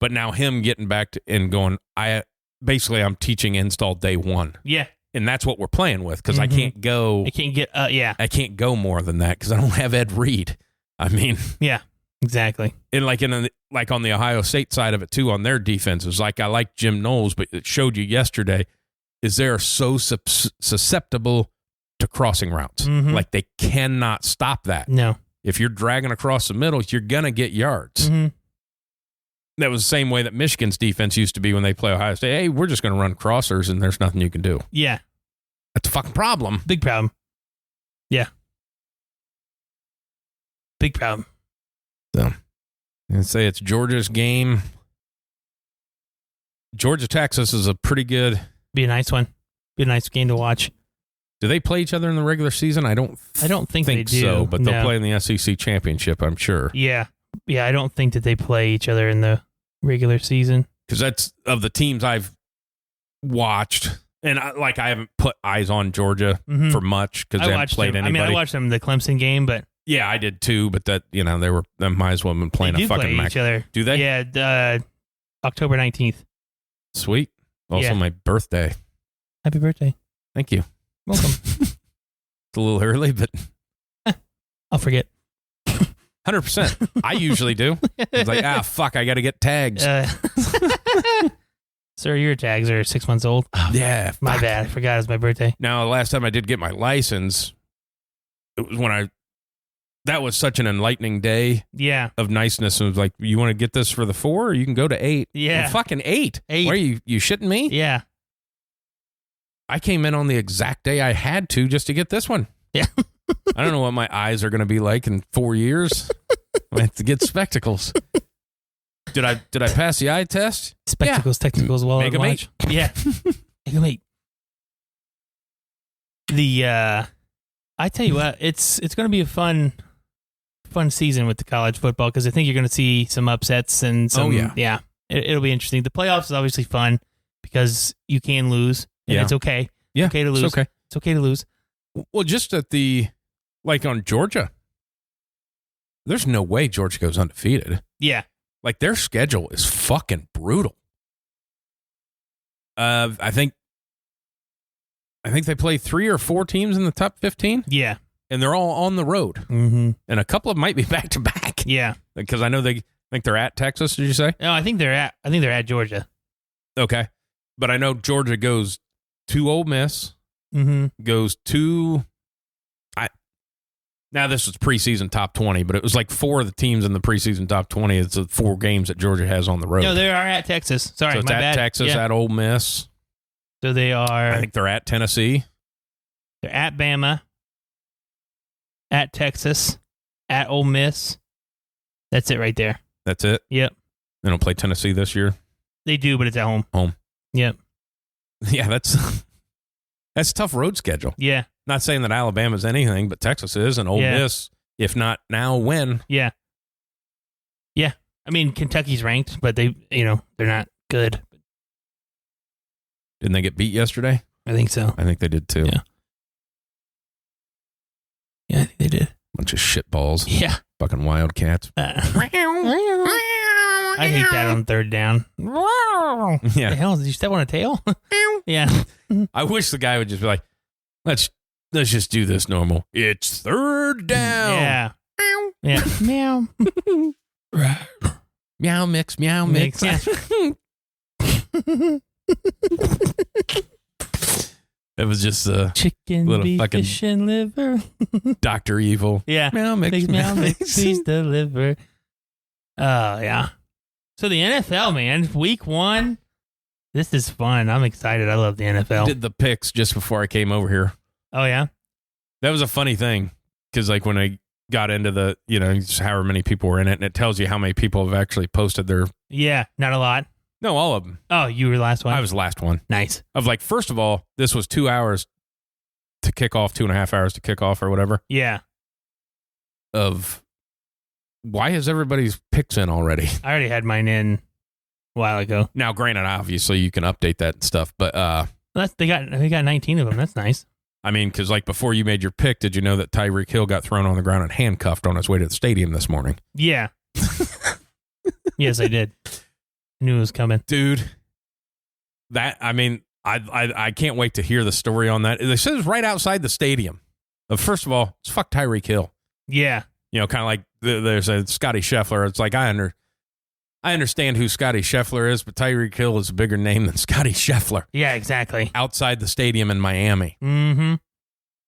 But now him getting back to and going, I'm teaching install day one. Yeah. And that's what we're playing with because I can't go. I can't go more than that because I don't have Ed Reed. I mean. Yeah, exactly. And like on the Ohio State side of it too, on their defenses, like I like Jim Knowles, but it showed you yesterday is they're so susceptible to crossing routes. Mm-hmm. Like they cannot stop that. No. If you're dragging across the middle, you're going to get yards. Mm-hmm. That was the same way that Michigan's defense used to be when they play Ohio State. Hey, we're just going to run crossers and there's nothing you can do. Yeah. That's a fucking problem. Big problem. Yeah. Big problem. So, I'd say it's Georgia's game. Georgia, Texas is a pretty good. Be a nice one. Be a nice game to watch. Do they play each other in the regular season? I don't think they do. So, but they'll play in the SEC championship, I'm sure. Yeah. Yeah, I don't think that they play each other in the regular season. Because that's of the teams I've watched, and I haven't put eyes on Georgia for much because they haven't played anybody. I watched them in the Clemson game, but yeah, I did too. But that they might as well have been playing a fucking play each other. Do they? Yeah, October 19th. Sweet. Also, my birthday. Happy birthday! Thank you. Welcome. It's a little early, but I'll forget. 100%. I usually do. It's like, fuck, I got to get tags. Sir, your tags are 6 months old. Yeah. My bad. I forgot it was my birthday. Now, the last time I did get my license, it was when that was such an enlightening day of niceness. It was like, you want to get this for the 4 or you can go to 8? Yeah. Well, fucking 8. Why are you shitting me? Yeah. I came in on the exact day I had to just to get this one. Yeah. I don't know what my eyes are going to be like in 4 years. I have to get spectacles. Did I pass the eye test? Spectacles, technicals, while I watch. Yeah. Make them 8. I tell you what, it's going to be a fun season with the college football because I think you're going to see some upsets and some. Oh, yeah. It'll be interesting. The playoffs is obviously fun because you can lose. And it's okay. Yeah. Okay to lose. It's okay. It's okay to lose. Well, just at on Georgia, there's no way Georgia goes undefeated. Yeah. Like their schedule is fucking brutal. I think they play 3 or 4 teams in the top 15. Yeah. And they're all on the road. Mm-hmm. And a couple of them might be back to back. Yeah. Because I know think they're at Texas, did you say? No, I think they're at Georgia. Okay. But I know Georgia goes to Ole Miss. Mm-hmm. Goes to now this was preseason top 20, but it was like 4 of the teams in the preseason top 20. It's the 4 games that Georgia has on the road. No, they are at Texas. Sorry, so it's my at bad. Texas, at Ole Miss. So they are. I think they're at Tennessee. They're at Bama, at Texas, at Ole Miss. That's it right there. That's it? Yep. They don't play Tennessee this year? They do, but it's at home. Home. Yep. Yeah, that's a tough road schedule. Yeah. Not saying that Alabama's anything, but Texas is, and Ole Miss, if not now, when? Yeah. Yeah. I mean, Kentucky's ranked, but they're not good. Didn't they get beat yesterday? I think so. I think they did too. Yeah. Yeah, I think they did. Bunch of shitballs. Yeah. Fucking Wildcats. I hate that on third down. Yeah. The hell? Did you step on a tail? Yeah. I wish the guy would just be like, let's just do this normal. It's third down. Yeah. Yeah. Meow. Meow mix, meow mix. Yeah. It was just a chicken, little beef, fucking fish, and liver. Dr. Evil. Yeah. Meow mix, meow mix, please deliver. Oh, yeah. So the NFL, man, week 1. This is fun. I'm excited. I love the NFL. I did the picks just before I came over here. Oh, yeah? That was a funny thing because, like, when I got into the, just however many people were in it, and it tells you how many people have actually posted their. Yeah, not a lot. No, all of them. Oh, you were the last one? I was the last one. Nice. Of like, first of all, this was 2 hours to kick off, 2.5 hours to kick off or whatever. Yeah. Of why is everybody's picks in already? I already had mine in a while ago. Now, granted, obviously you can update that and stuff, but they got 19 of them. That's nice. I mean, because like before you made your pick, did you know that Tyreek Hill got thrown on the ground and handcuffed on his way to the stadium this morning? Yeah. Yes, I did. I knew it was coming, dude. I can't wait to hear the story on that. It says right outside the stadium. First of all, it's fuck Tyreek Hill. Yeah. Kind of like there's a Scotty Scheffler. It's like I understand who Scotty Scheffler is, but Tyreek Hill is a bigger name than Scotty Scheffler. Yeah, exactly. Outside the stadium in Miami. Mm-hmm.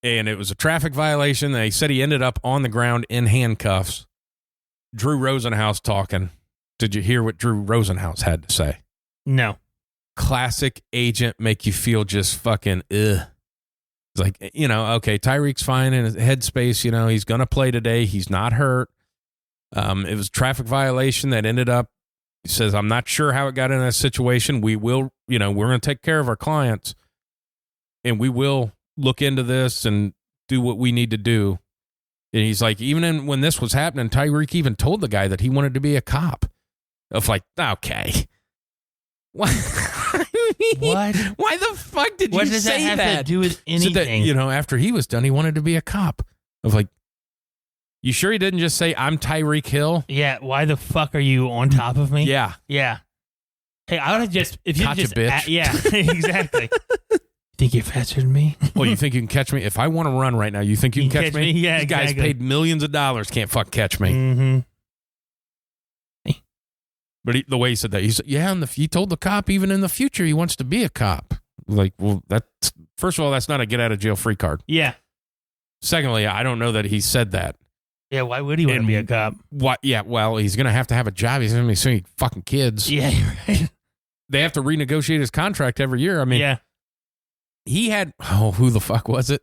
And it was a traffic violation. They said he ended up on the ground in handcuffs. Drew Rosenhaus talking. Did you hear what Drew Rosenhaus had to say? No. Classic agent, make you feel just fucking ugh. It's like, okay, Tyreek's fine in his headspace. He's going to play today. He's not hurt. It was a traffic violation that ended up, he says, I'm not sure how it got in that situation. We will, we're going to take care of our clients and we will look into this and do what we need to do. And he's like, when this was happening, Tyreek even told the guy that he wanted to be a cop. Of like, okay. What? What? Why the fuck did what you does say that have to do with anything? So that, after he was done, he wanted to be a cop. Of like, you sure he didn't just say, I'm Tyreek Hill? Yeah, why the fuck are you on top of me? Yeah. Yeah. Hey, I would have just, if you Gotcha, just, bitch. Yeah, exactly. Think you're faster than me? Well, you think you can catch me? If I want to run right now, you think you can catch me? Yeah, These exactly. guys paid millions of dollars, can't fuck catch me. Mm-hmm. But the way he said that, he said, yeah, and he told the cop even in the future he wants to be a cop. Like, well, that's, first of all, that's not a get out of jail free card. Yeah. Secondly, I don't know that he said that. Yeah, why would he want to be a cop? What? Yeah, well, he's going to have a job. He's going to be seeing fucking kids. Yeah, you're right. They have to renegotiate his contract every year. I mean, yeah. He had, who the fuck was it?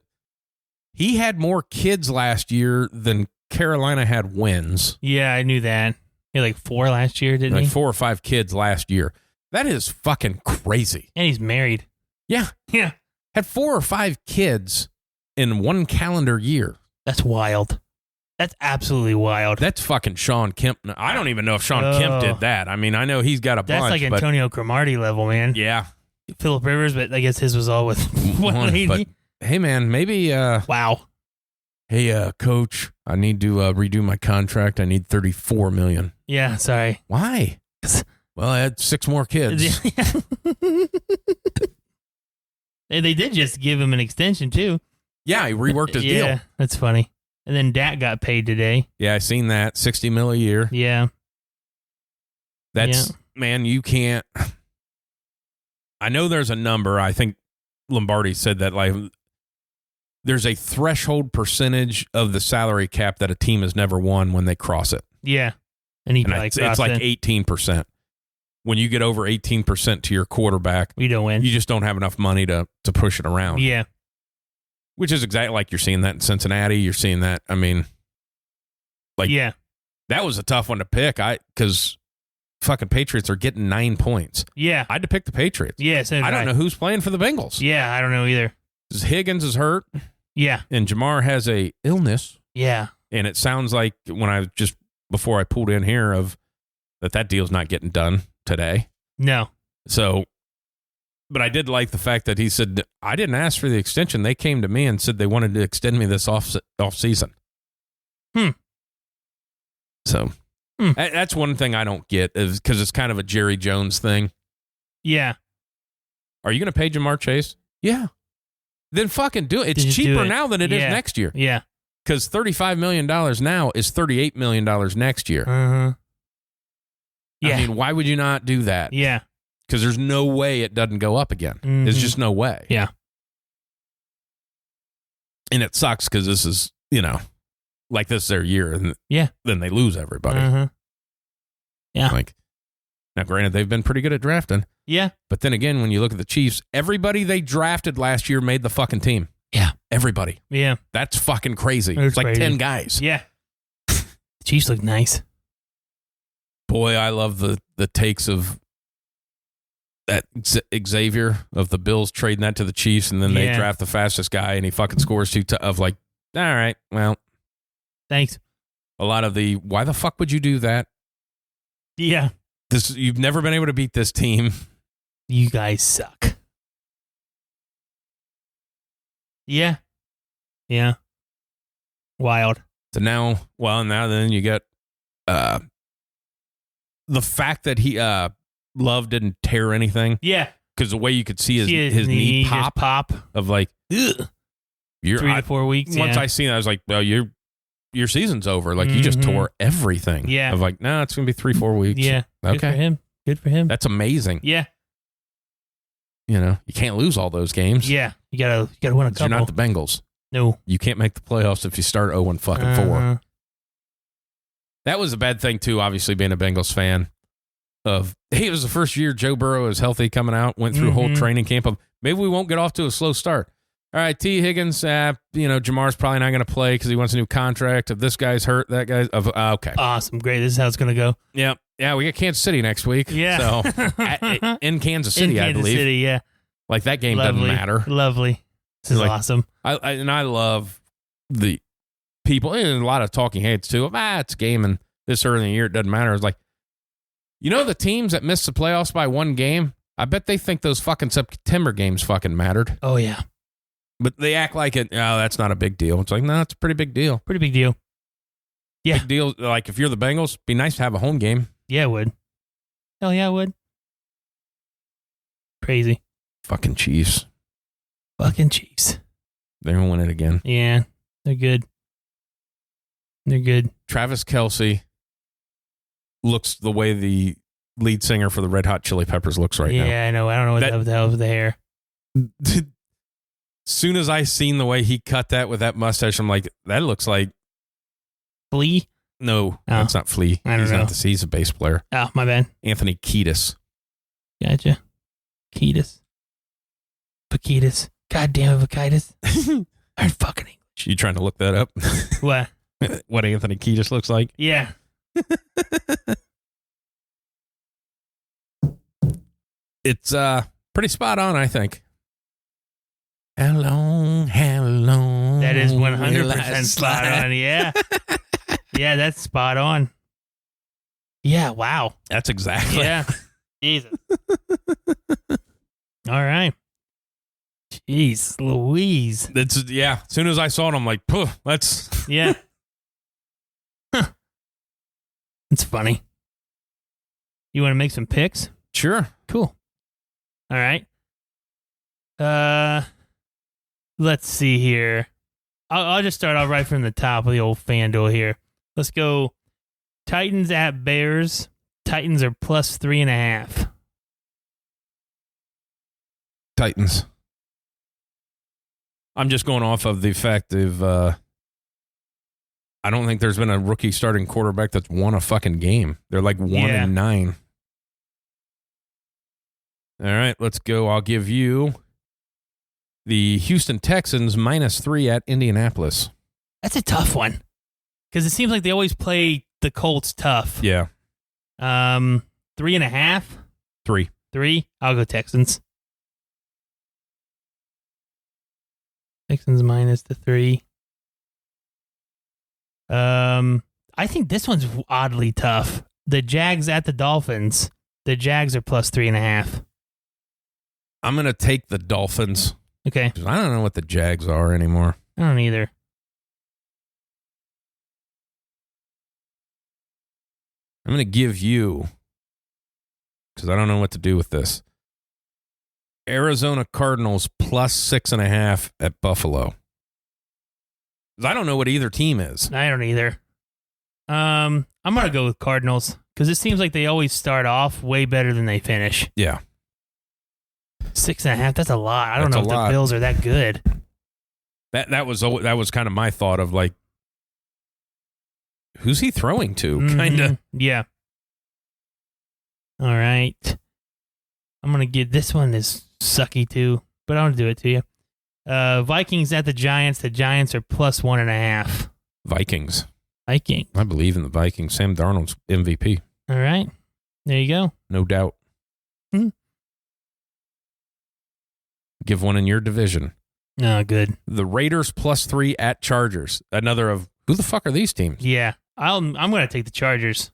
He had more kids last year than Carolina had wins. Yeah, I knew that. He had like 4 last year, didn't he? 4 or 5 kids last year. That is fucking crazy. And he's married. Yeah. Yeah. Had 4 or 5 kids in 1 calendar year. That's wild. That's absolutely wild. That's fucking Sean Kemp. I don't even know if Sean Kemp did that. I mean, I know he's got a bunch. That's like Antonio Cromartie level, man. Yeah. Phillip Rivers, but I guess his was all with one lady. But, hey, man, maybe... wow. Hey, coach, I need to redo my contract. I need $34 million. Yeah, sorry. Why? Well, I had 6 more kids. And they did just give him an extension, too. Yeah, he reworked his deal. Yeah, that's funny. And then Dak got paid today. Yeah, I seen that. $60 million a year. Yeah. That's, man, you can't. I know there's a number. I think Lombardi said that, like, there's a threshold percentage of the salary cap that a team has never won when they cross it. Yeah. And it's like 18%. When you get over 18% to your quarterback, you don't win. You just don't have enough money to push it around. Yeah. Which is exactly like you're seeing that in Cincinnati. You're seeing that. I mean, like, yeah, that was a tough one to pick. Because fucking Patriots are getting 9 points. Yeah. I had to pick the Patriots. Yeah. So I don't know who's playing for the Bengals. Yeah, I don't know either. Higgins is hurt. Yeah. And Jamar has a illness. Yeah. And it sounds like before I pulled in here that deal's not getting done today. No. So, but I did like the fact that he said, I didn't ask for the extension. They came to me and said they wanted to extend me this off season. So, That's one thing I don't get is because it's kind of a Jerry Jones thing. Yeah. Are you going to pay Jamar Chase? Yeah. Then fucking do it. It's cheaper now than it is next year. Yeah. Because $35 million now is $38 million next year. Yeah. I mean, why would you not do that? Yeah. Because there's no way it doesn't go up again. There's just no way. Yeah. And it sucks because this is, like this is their year. And then they lose everybody. Yeah. Like, now, granted, they've been pretty good at drafting. Yeah. But then again, when you look at the Chiefs, everybody they drafted last year made the fucking team. Yeah. Everybody. Yeah. That's fucking crazy. It's like 10 guys. Yeah. The Chiefs look nice. Boy, I love the takes of that Xavier of the Bills trading that to the Chiefs, and then they draft the fastest guy, and he fucking scores of like, all right, well. Thanks. A lot of the, why the fuck would you do that? Yeah. You've never been able to beat this team. You guys suck. Yeah. Yeah. Wild. So now then you get the fact that he Love didn't tear anything. Yeah. Because the way you could see his knee pop of like, ugh. 3 to 4 weeks. Once I seen it, I was like, well, your season's over. Like, you just tore everything. Yeah. Of like, no, it's going to be 3-4 weeks. Yeah. Okay. Good for him. That's amazing. Yeah. You can't lose all those games. Yeah. You gotta win a couple. You're not the Bengals. No. You can't make the playoffs if you start 0-4. That was a bad thing, too, obviously, being a Bengals fan. It was the first year Joe Burrow is healthy coming out, went through a whole training camp of, maybe we won't get off to a slow start. All right, T. Higgins, Jamar's probably not going to play because he wants a new contract. If this guy's hurt, that guy's... okay. Awesome. Great. This is how it's going to go. Yeah. Yeah, we got Kansas City next week. Yeah. So, in Kansas City, I believe. Kansas City, yeah. Like, that game doesn't matter. Lovely. This is awesome. I love the people, and a lot of talking heads, too. It's a game, and this early in the year, it doesn't matter. It's like, the teams that missed the playoffs by one game, I bet they think those fucking September games fucking mattered. Oh, yeah. But they act like that's not a big deal. It's like, no, it's a pretty big deal. Pretty big deal. Yeah. Big deal. Like, if you're the Bengals, be nice to have a home game. Yeah, it would. Hell yeah, it would. Crazy. Fucking Chiefs. Fucking Chiefs. They're going to win it again. Yeah, they're good. They're good. Travis Kelce looks the way the lead singer for the Red Hot Chili Peppers looks right now. Yeah, I know. I don't know what the hell with the hair. Soon as I seen the way he cut that with that mustache, I'm like, that looks like Flea? No, that's not Flea. He's a bass player. Oh, my bad. Anthony Kiedis. Gotcha. Kiedis. Paquitas. God damn it, Paquitas. I'm fucking English. You trying to look that up? What? What Anthony Kiedis looks like? Yeah. It's pretty spot on, I think. Hello. That is 100% spot on. Yeah. Yeah, that's spot on. Yeah, wow. That's exactly. Yeah. Jesus. All right. Jeez Louise. As soon as I saw it, I'm like, let's. Yeah. Huh. It's funny. You want to make some picks? Sure. Cool. All right. Let's see here. I'll just start off right from the top of the old FanDuel here. Let's go Titans at Bears. Titans are plus 3.5. Titans. I'm just going off of the fact of I don't think there's been a rookie starting quarterback that's won a fucking game. They're like 1-9. All right, let's go. I'll give you the Houston Texans -3 at Indianapolis. That's a tough one because it seems like they always play the Colts tough. Yeah. 3.5. 3. 3. I'll go Texans. Texans -3. I think this one's oddly tough. The Jags at the Dolphins. The Jags are plus 3.5. I'm going to take the Dolphins. Okay. I don't know what the Jags are anymore. I don't either. I'm going to give you, because I don't know what to do with this, Arizona Cardinals plus 6.5 at Buffalo. I don't know what either team is. I don't either. I'm going to go with Cardinals because it seems like they always start off way better than they finish. Yeah. 6.5, that's a lot. I don't know if the Bills are that good. That was kind of my thought of like, who's he throwing to? Kind of. Yeah. All right. I'm going to give this one is sucky too, but I'll do it to you. Vikings at the Giants. The Giants are plus 1.5. Vikings. I believe in the Vikings. Sam Darnold's MVP. All right. There you go. No doubt. Give one in your division. Oh, good. The Raiders plus 3 at Chargers. Another of, who the fuck are these teams? Yeah. I'm going to take the Chargers.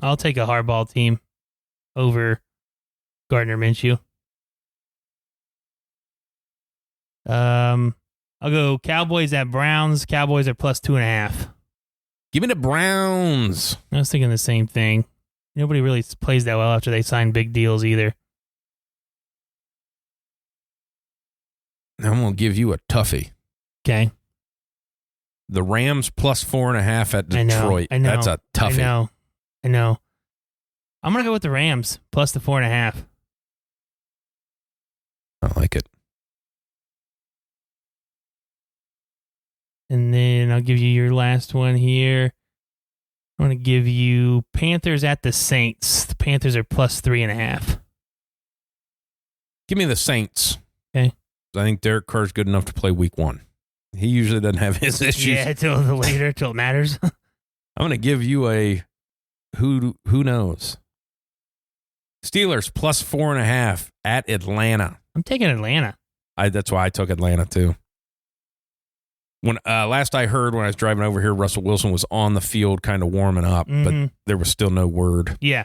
I'll take a hardball team over Gardner Minshew. I'll go Cowboys at Browns. Cowboys are plus 2.5. Give me the Browns. I was thinking the same thing. Nobody really plays that well after they sign big deals either. I'm going to give you a toughie. Okay. The Rams plus 4.5 at Detroit. I know. That's a toughie. I know. I'm going to go with the Rams plus the 4.5. I like it. And then I'll give you your last one here. I'm going to give you Panthers at the Saints. The Panthers are plus 3.5. Give me the Saints. Okay. I think Derek Carr's good enough to play week 1. He usually doesn't have his issues. Yeah, till it matters. I'm going to give you a who knows. Steelers plus 4.5 at Atlanta. I'm taking Atlanta. That's why I took Atlanta too. When last I heard when I was driving over here, Russell Wilson was on the field kind of warming up, but there was still no word. Yeah.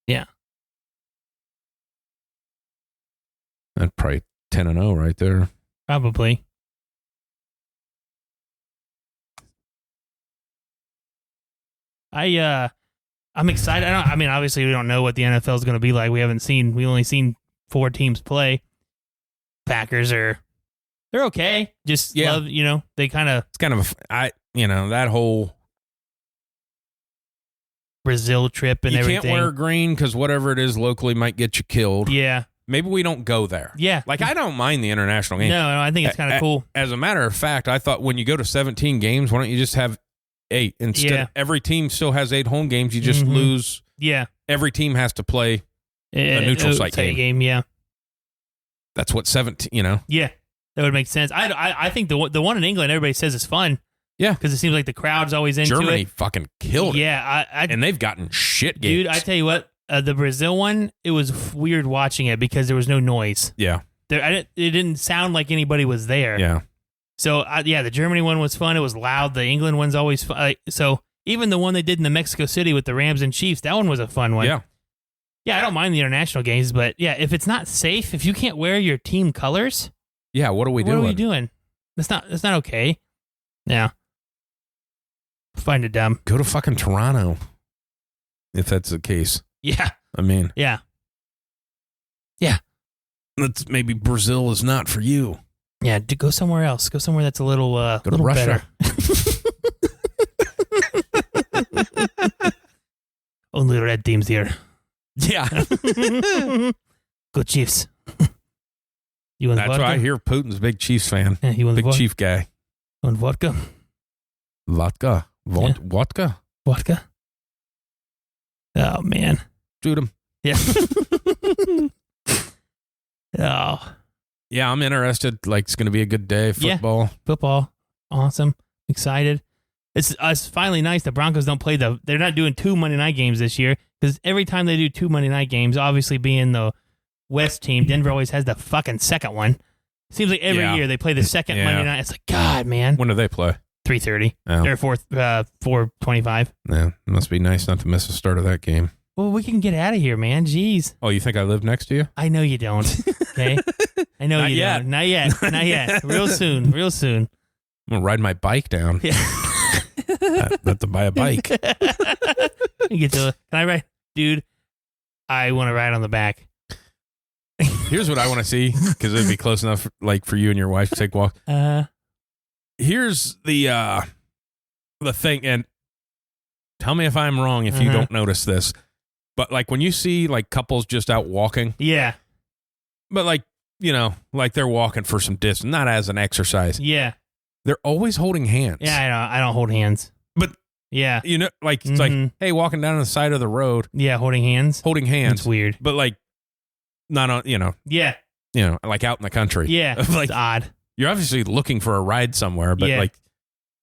Yeah. That's probably 10-0 right there. Probably. I'm excited. Obviously we don't know what the NFL is going to be like. We only seen 4 teams play. Packers they're okay. Just love, they kind of. It's kind of that whole Brazil trip and everything. You can't wear green because whatever it is locally might get you killed. Yeah. Maybe we don't go there. Yeah. Like, I don't mind the international game. No, I think it's kind of cool. As a matter of fact, I thought when you go to 17 games, why don't you just have 8? Instead, every team still has 8 home games. You just lose. Yeah. Every team has to play a neutral site game. Yeah. That's what 17, Yeah. That would make sense. I think the one in England, everybody says is fun. Yeah. Because it seems like the crowd's always into Germany it. fucking killed it. Yeah. And they've gotten shit games. Dude, I tell you what, the Brazil one, it was weird watching it because there was no noise. Yeah. It didn't sound like anybody was there. Yeah. So, the Germany one was fun. It was loud. The England one's always fun. So, even the one they did in the Mexico City with the Rams and Chiefs, that one was a fun one. Yeah. Yeah, I don't mind the international games, but if it's not safe, if you can't wear your team colors, yeah, what are we doing? What are we doing? That's not okay. Yeah. Find it dumb. Go to fucking Toronto. If that's the case. Yeah. I mean. Yeah. Yeah. That's maybe Brazil is not for you. Yeah, go somewhere else. Go somewhere that's a little go to Russia. Only red teams here. Yeah. Go Chiefs. That's why I hear Putin's a big Chiefs fan. Yeah, big Chief guy. You want vodka? Vodka. Vodka? Vodka? Oh, man. Shoot him. Yeah. Oh. Yeah, I'm interested. Like, it's going to be a good day. Football. Yeah. Football. Awesome. Excited. It's finally nice the Broncos don't play they're not doing 2 Monday night games this year because every time they do 2 Monday night games, obviously being the West team, Denver always has the fucking second one. Seems like every year they play the second Monday night. It's like, God, man. When do they play? 3:30. Or 4:25. Yeah, it must be nice not to miss the start of that game. Well, we can get out of here, man. Jeez. Oh, you think I live next to you? I know you don't. Okay? I know you don't. Not yet. Not yet. Real soon. I'm going to ride my bike down. Yeah. Not to buy a bike. You get to, can I ride? Dude, I want to ride on the back. Here's what I want to see, because it'd be close enough, like, for you and your wife to take a walk. Here's the thing, and tell me if I'm wrong if you don't notice this, but like when you see like couples just out walking, yeah, but like, you know, like they're walking for some distance, not as an exercise. Yeah, they're always holding hands. Yeah, I know. I don't hold hands, but yeah, you know, like it's like, hey, walking down the side of the road, yeah, holding hands. It's weird, but like not on, you know, yeah, you know, like out in the country, yeah, like it's odd. You're obviously looking for a ride somewhere, but like,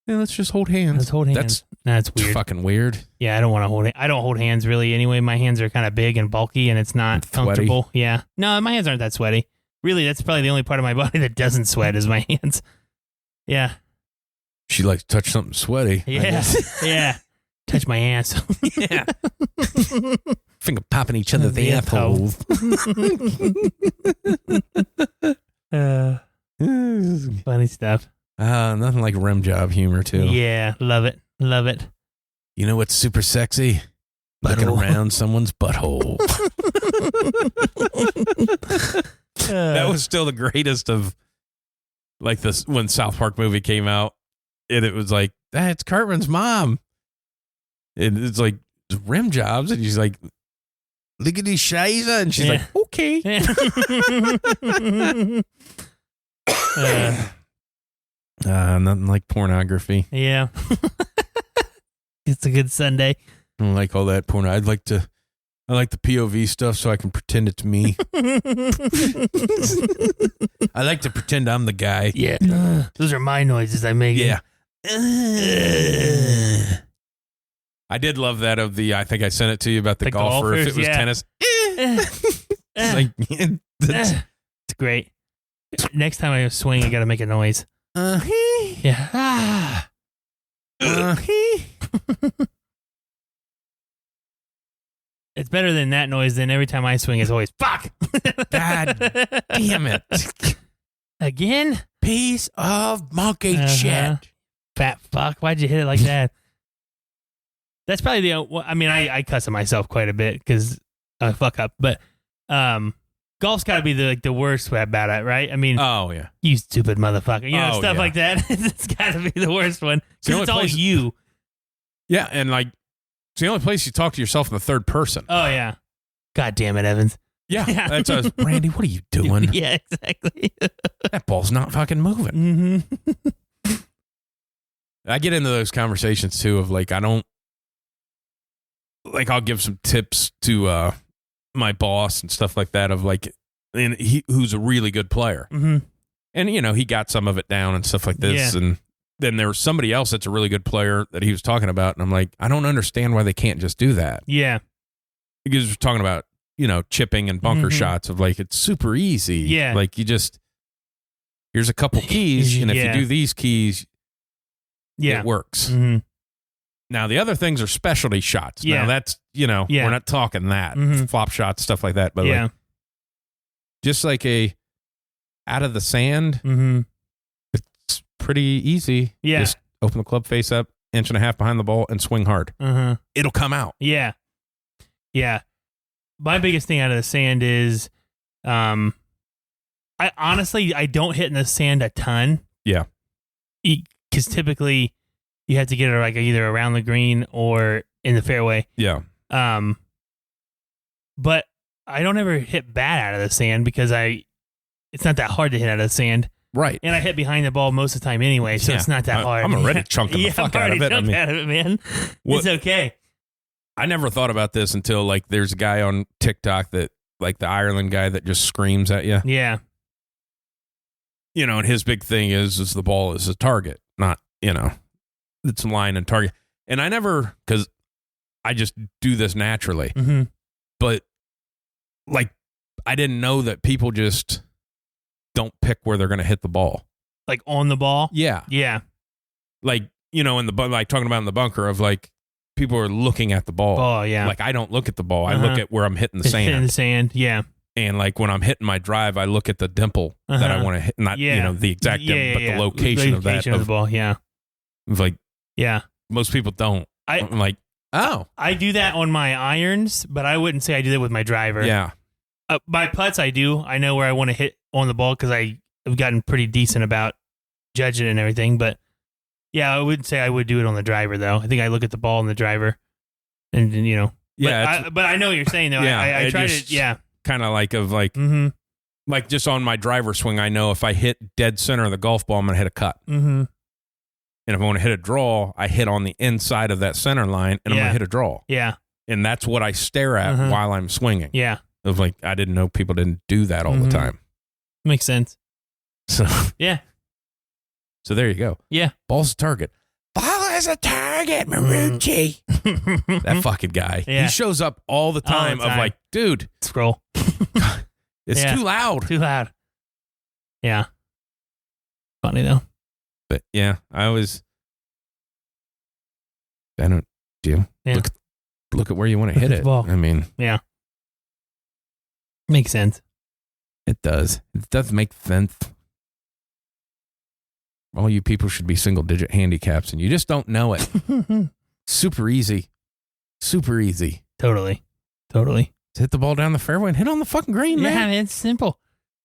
yeah, let's just hold hands. Let's hold hands. That's weird. Fucking weird. Yeah, I don't want to hold it. I don't hold hands really anyway. My hands are kind of big and bulky, and it's not comfortable. Yeah. No, my hands aren't that sweaty. Really, that's probably the only part of my body that doesn't sweat is my hands. Yeah. She likes to touch something sweaty. Yeah. Yeah. Touch my ass. Yeah. Finger popping each other's assholes. Funny stuff. Nothing like rim job humor, too. Yeah, love it. Love it. You know what's super sexy? Looking around someone's butthole. That was still the greatest of, like, this when South Park movie came out, and it was like, it's Cartman's mom. And it's like, rim jobs, and she's like, lickety shiza, and she's like, okay. Nothing like pornography. Yeah. It's a good Sunday. I don't like all that porn. I like the POV stuff so I can pretend it's me. I like to pretend I'm the guy. Yeah. Those are my noises I make. Yeah. I did love that of the, I think I sent it to you about the golfer. If it was tennis. It's like, it's great. Next time I swing, I got to make a noise. Yeah. It's better than that noise. Than every time I swing, it's always fuck. God damn it! Again, piece of monkey shit. Fat fuck. Why'd you hit it like that? That's probably the. I mean, I cuss at myself quite a bit because I fuck up. But golf's got to be the worst about it, right? I mean, oh yeah, you stupid motherfucker. You know, stuff like that. It's got to be the worst one because it's all you. Yeah, and like. It's the only place you talk to yourself in the third person. Oh, yeah. God damn it, Evans. Yeah. That's us. Brandy, what are you doing? Yeah, exactly. That ball's not fucking moving. Mm-hmm. I get into those conversations, too, of like, I'll give some tips to my boss and stuff like that of like, and who's a really good player. Mm-hmm. And, you know, he got some of it down and stuff like this. Yeah. And then there was somebody else that's a really good player that he was talking about. And I'm like, I don't understand why they can't just do that. Yeah. Because we're talking about, you know, chipping and bunker shots of like, it's super easy. Yeah. Like you just, here's a couple keys. And if you do these keys, it works. Mm-hmm. Now, the other things are specialty shots. Yeah. Now that's, you know, we're not talking that. Mm-hmm. Flop shots, stuff like that. But like, just like a out of the sand, pretty easy. Yeah. Just open the club face up, 1.5 inches behind the ball, and swing hard. It'll come out. Yeah. Yeah. My biggest thing out of the sand is, I don't hit in the sand a ton. Yeah. Because typically you have to get it like either around the green or in the fairway. Yeah. But I don't ever hit bad out of the sand because it's not that hard to hit out of the sand. Right. And I hit behind the ball most of the time anyway, so it's not that hard. I'm already chunking the fuck out of it. Out of it, man. It's okay. I never thought about this until, like, there's a guy on TikTok that, like, the Ireland guy that just screams at you. Yeah. You know, and his big thing is the ball is a target, not, you know, it's line and target. And I never, because I just do this naturally. Mm-hmm. But, like, I didn't know that people just don't pick where they're going to hit the ball. Like on the ball? Yeah. Yeah. Like, you know, like talking about in the bunker of like, people are looking at the ball. Oh, yeah. Like, I don't look at the ball. I look at where I'm hitting the sand. Hitting the sand, yeah. And like when I'm hitting my drive, I look at the dimple that I want to hit. Not, you know, the exact dimple, but the location of that. Of the ball, yeah. Of like, yeah. most people don't. I'm like, oh. I do that on my irons, but I wouldn't say I do that with my driver. Yeah. My putts, I do. I know where I want to hit on the ball because I've gotten pretty decent about judging and everything. But yeah, I wouldn't say I would do it on the driver, though. I think I look at the ball on the driver and you know. Yeah. But I know what you're saying, though. Yeah, I try to, yeah. Kind of like, like just on my driver swing, I know if I hit dead center of the golf ball, I'm going to hit a cut. Mm-hmm. And if I want to hit a draw, I hit on the inside of that center line and I'm going to hit a draw. Yeah. And that's what I stare at while I'm swinging. Yeah. Of like, I didn't know people didn't do that all the time. Makes sense. So, yeah. So there you go. Yeah. Ball's a target. Ball is a target, Marucci. That fucking guy. Yeah. He shows up all the time, of like, dude. Scroll. It's too loud. Too loud. Yeah. Funny though. But yeah, don't, Jim. Yeah. Look at where you want to hit it. Ball. I mean. Yeah. Makes sense. It does. It does make sense. All you people should be single-digit handicaps, and you just don't know it. Super easy. Super easy. Totally. Just hit the ball down the fairway and hit on the fucking green, man. Yeah, man, it's simple.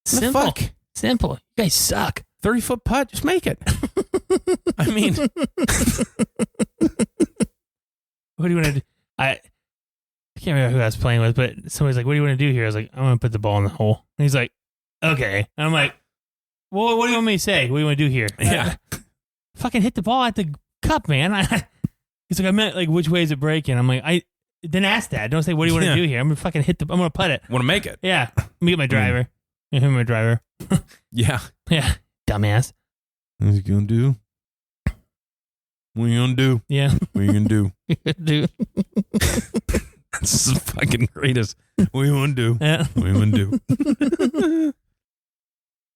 Simple. Fuck? Simple. You guys suck. 30-foot putt, just make it. I mean. What do you want to do? I can't remember who I was playing with, but somebody's like, what do you want to do here? I was like, I'm going to put the ball in the hole. And he's like, okay. And I'm like, well, what do you want me to say? What do you want to do here? Yeah. Fucking hit the ball at the cup, man. He's like, I meant like, which way is it breaking? I'm like, I didn't ask that. Don't say, what do you want to do here? I'm going to fucking I'm going to putt it. Want to make it. Yeah. Let me get my driver. Hit my driver. Yeah. Yeah. Dumbass. What's he going to do? What you going to do? Yeah. What you going to do? Dude. That's the fucking greatest. What you want to do? Yeah. What you want to do?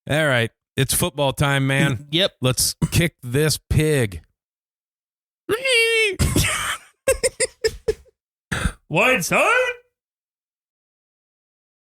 All right. It's football time, man. Yep. Let's kick this pig. WideSide.